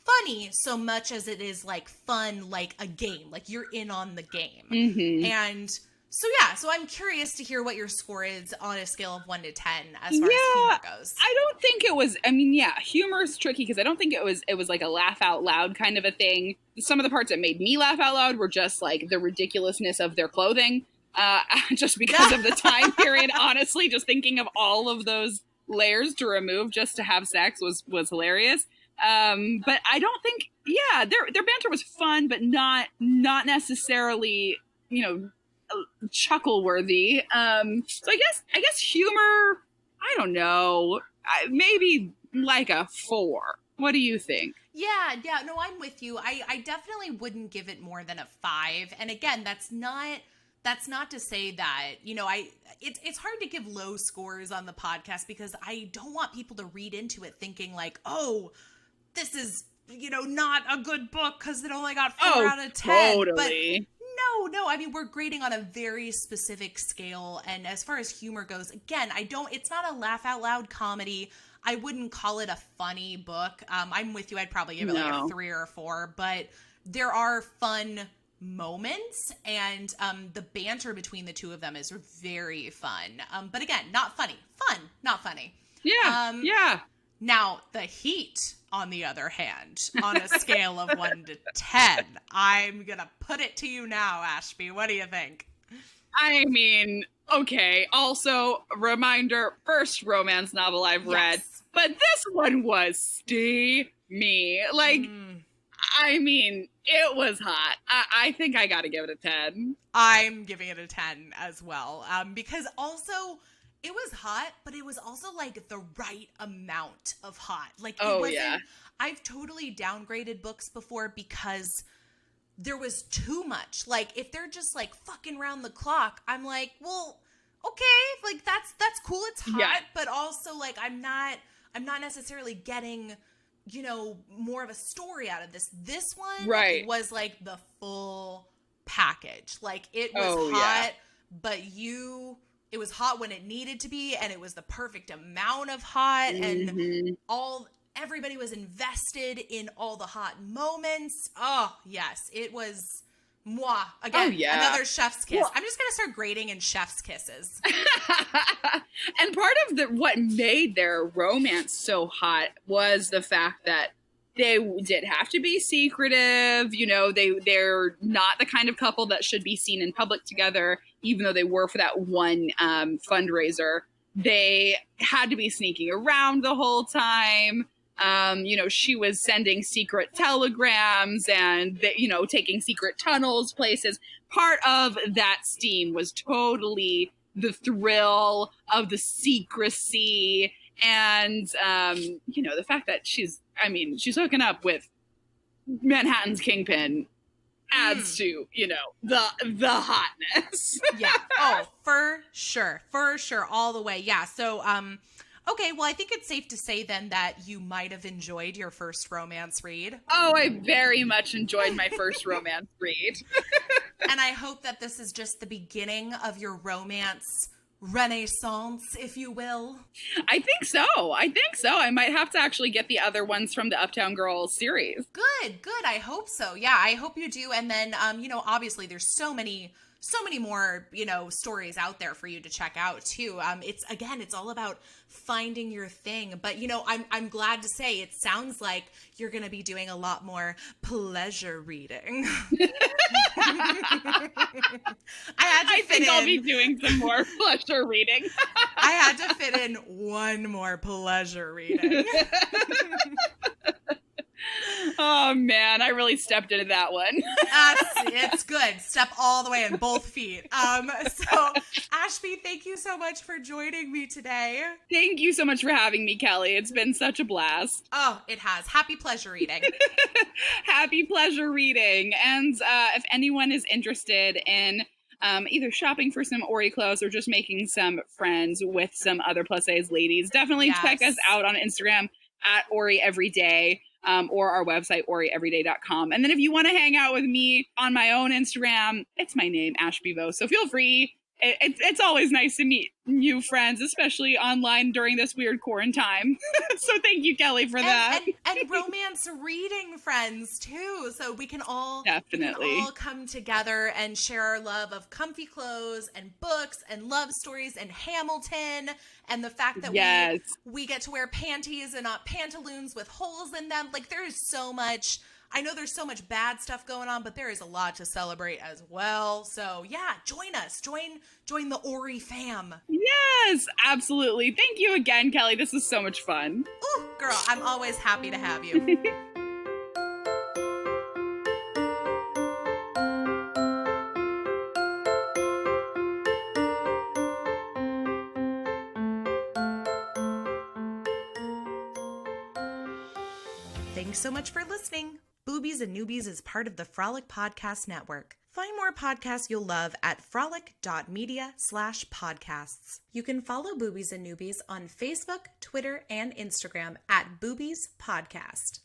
funny so much as it is like fun, like a game, like you're in on the game. And so yeah, so I'm curious to hear what your score is on a scale of 1 to 10 as far as humor goes. I don't think it was, I mean, yeah, humor is tricky because I don't think it was like a laugh out loud kind of a thing. Some of the parts that made me laugh out loud were just like the ridiculousness of their clothing, just because of the time period. Honestly, just thinking of all of those layers to remove just to have sex was hilarious. But I don't think, yeah, their banter was fun, but not necessarily, you know, chuckle worthy. So I guess humor, I don't know, maybe like a 4. What do you think? Yeah, no, I'm with you. I definitely wouldn't give it more than a 5. And again, that's not to say that, you know, it's hard to give low scores on the podcast because I don't want people to read into it thinking like, oh, this is, you know, not a good book because it only got 4 out of 10. Totally. But no, I mean, we're grading on a very specific scale. And as far as humor goes, again, it's not a laugh out loud comedy. I wouldn't call it a funny book. I'm with you. I'd probably give it like a 3 or a 4, but there are fun moments, and the banter between the two of them is very fun. But again, not funny. Fun, not funny. Yeah. Yeah. Now, the heat, on the other hand, on a scale of 1 to 10, I'm going to put it to you now, Ashby. What do you think? I mean, okay. Also, reminder, first romance novel I've read, but this one was steamy. Like, I mean, it was hot. I think I got to give it a 10. I'm giving it a 10 as well. Because also, it was hot, but it was also like the right amount of hot. Like, it wasn't, I've totally downgraded books before because there was too much. Like, if they're just like fucking round the clock, I'm like, well, okay, like that's cool. It's hot, but also like I'm not necessarily getting, you know, more of a story out of this. This one was like the full package. Like, it was hot, but it was hot when it needed to be, and it was the perfect amount of hot, and everybody was invested in all the hot moments. Oh, yes, it was moi. Again, another chef's kiss. Well, I'm just going to start grading in chef's kisses. And part of what made their romance so hot was the fact that they did have to be secretive. You know, they're not the kind of couple that should be seen in public together, even though they were for that one fundraiser. They had to be sneaking around the whole time. You know, she was sending secret telegrams and, you know, taking secret tunnels places. Part of that steam was totally the thrill of the secrecy and, you know, the fact that she's hooking up with Manhattan's kingpin adds to, you know, the hotness. Yeah. Oh, for sure. For sure. All the way. Yeah. So, okay, well, I think it's safe to say then that you might have enjoyed your first romance read. Oh, I very much enjoyed my first romance read. And I hope that this is just the beginning of your romance renaissance, if you will. I think so. I might have to actually get the other ones from the Uptown Girls series. Good. I hope so. Yeah, I hope you do. And then, you know, obviously there's so many more, you know, stories out there for you to check out too. It's all about finding your thing. But, you know, I'm glad to say it sounds like you're going to be doing a lot more pleasure reading. I think I'll be doing some more pleasure reading. I had to fit in one more pleasure reading. Oh man, I really stepped into that one. It's good. Step all the way in both feet. So Ashby, thank you so much for joining me today. Thank you so much for having me, Kelly. It's been such a blast. Oh, it has. Happy pleasure reading. Happy pleasure reading. And if anyone is interested in either shopping for some Ori clothes or just making some friends with some other plus size ladies, definitely check us out on Instagram at Ori Everyday. Or our website, orieveryday.com. And then if you want to hang out with me on my own Instagram, it's my name, Ashby Vose. So feel free. It's always nice to meet new friends, especially online during this weird quarantine. So thank you, Kelly, for that. And romance reading friends, too. So we can all come together and share our love of comfy clothes and books and love stories and Hamilton and the fact that we get to wear panties and not pantaloons with holes in them. Like, there is so much... I know there's so much bad stuff going on, but there is a lot to celebrate as well. So yeah, join us. Join the Ori fam. Yes, absolutely. Thank you again, Kelly. This was so much fun. Ooh, girl, I'm always happy to have you. Thanks so much for listening. Boobies and Newbies is part of the Frolic Podcast Network. Find more podcasts you'll love at frolic.media/podcasts. You can follow Boobies and Newbies on Facebook, Twitter, and Instagram at Boobies Podcast.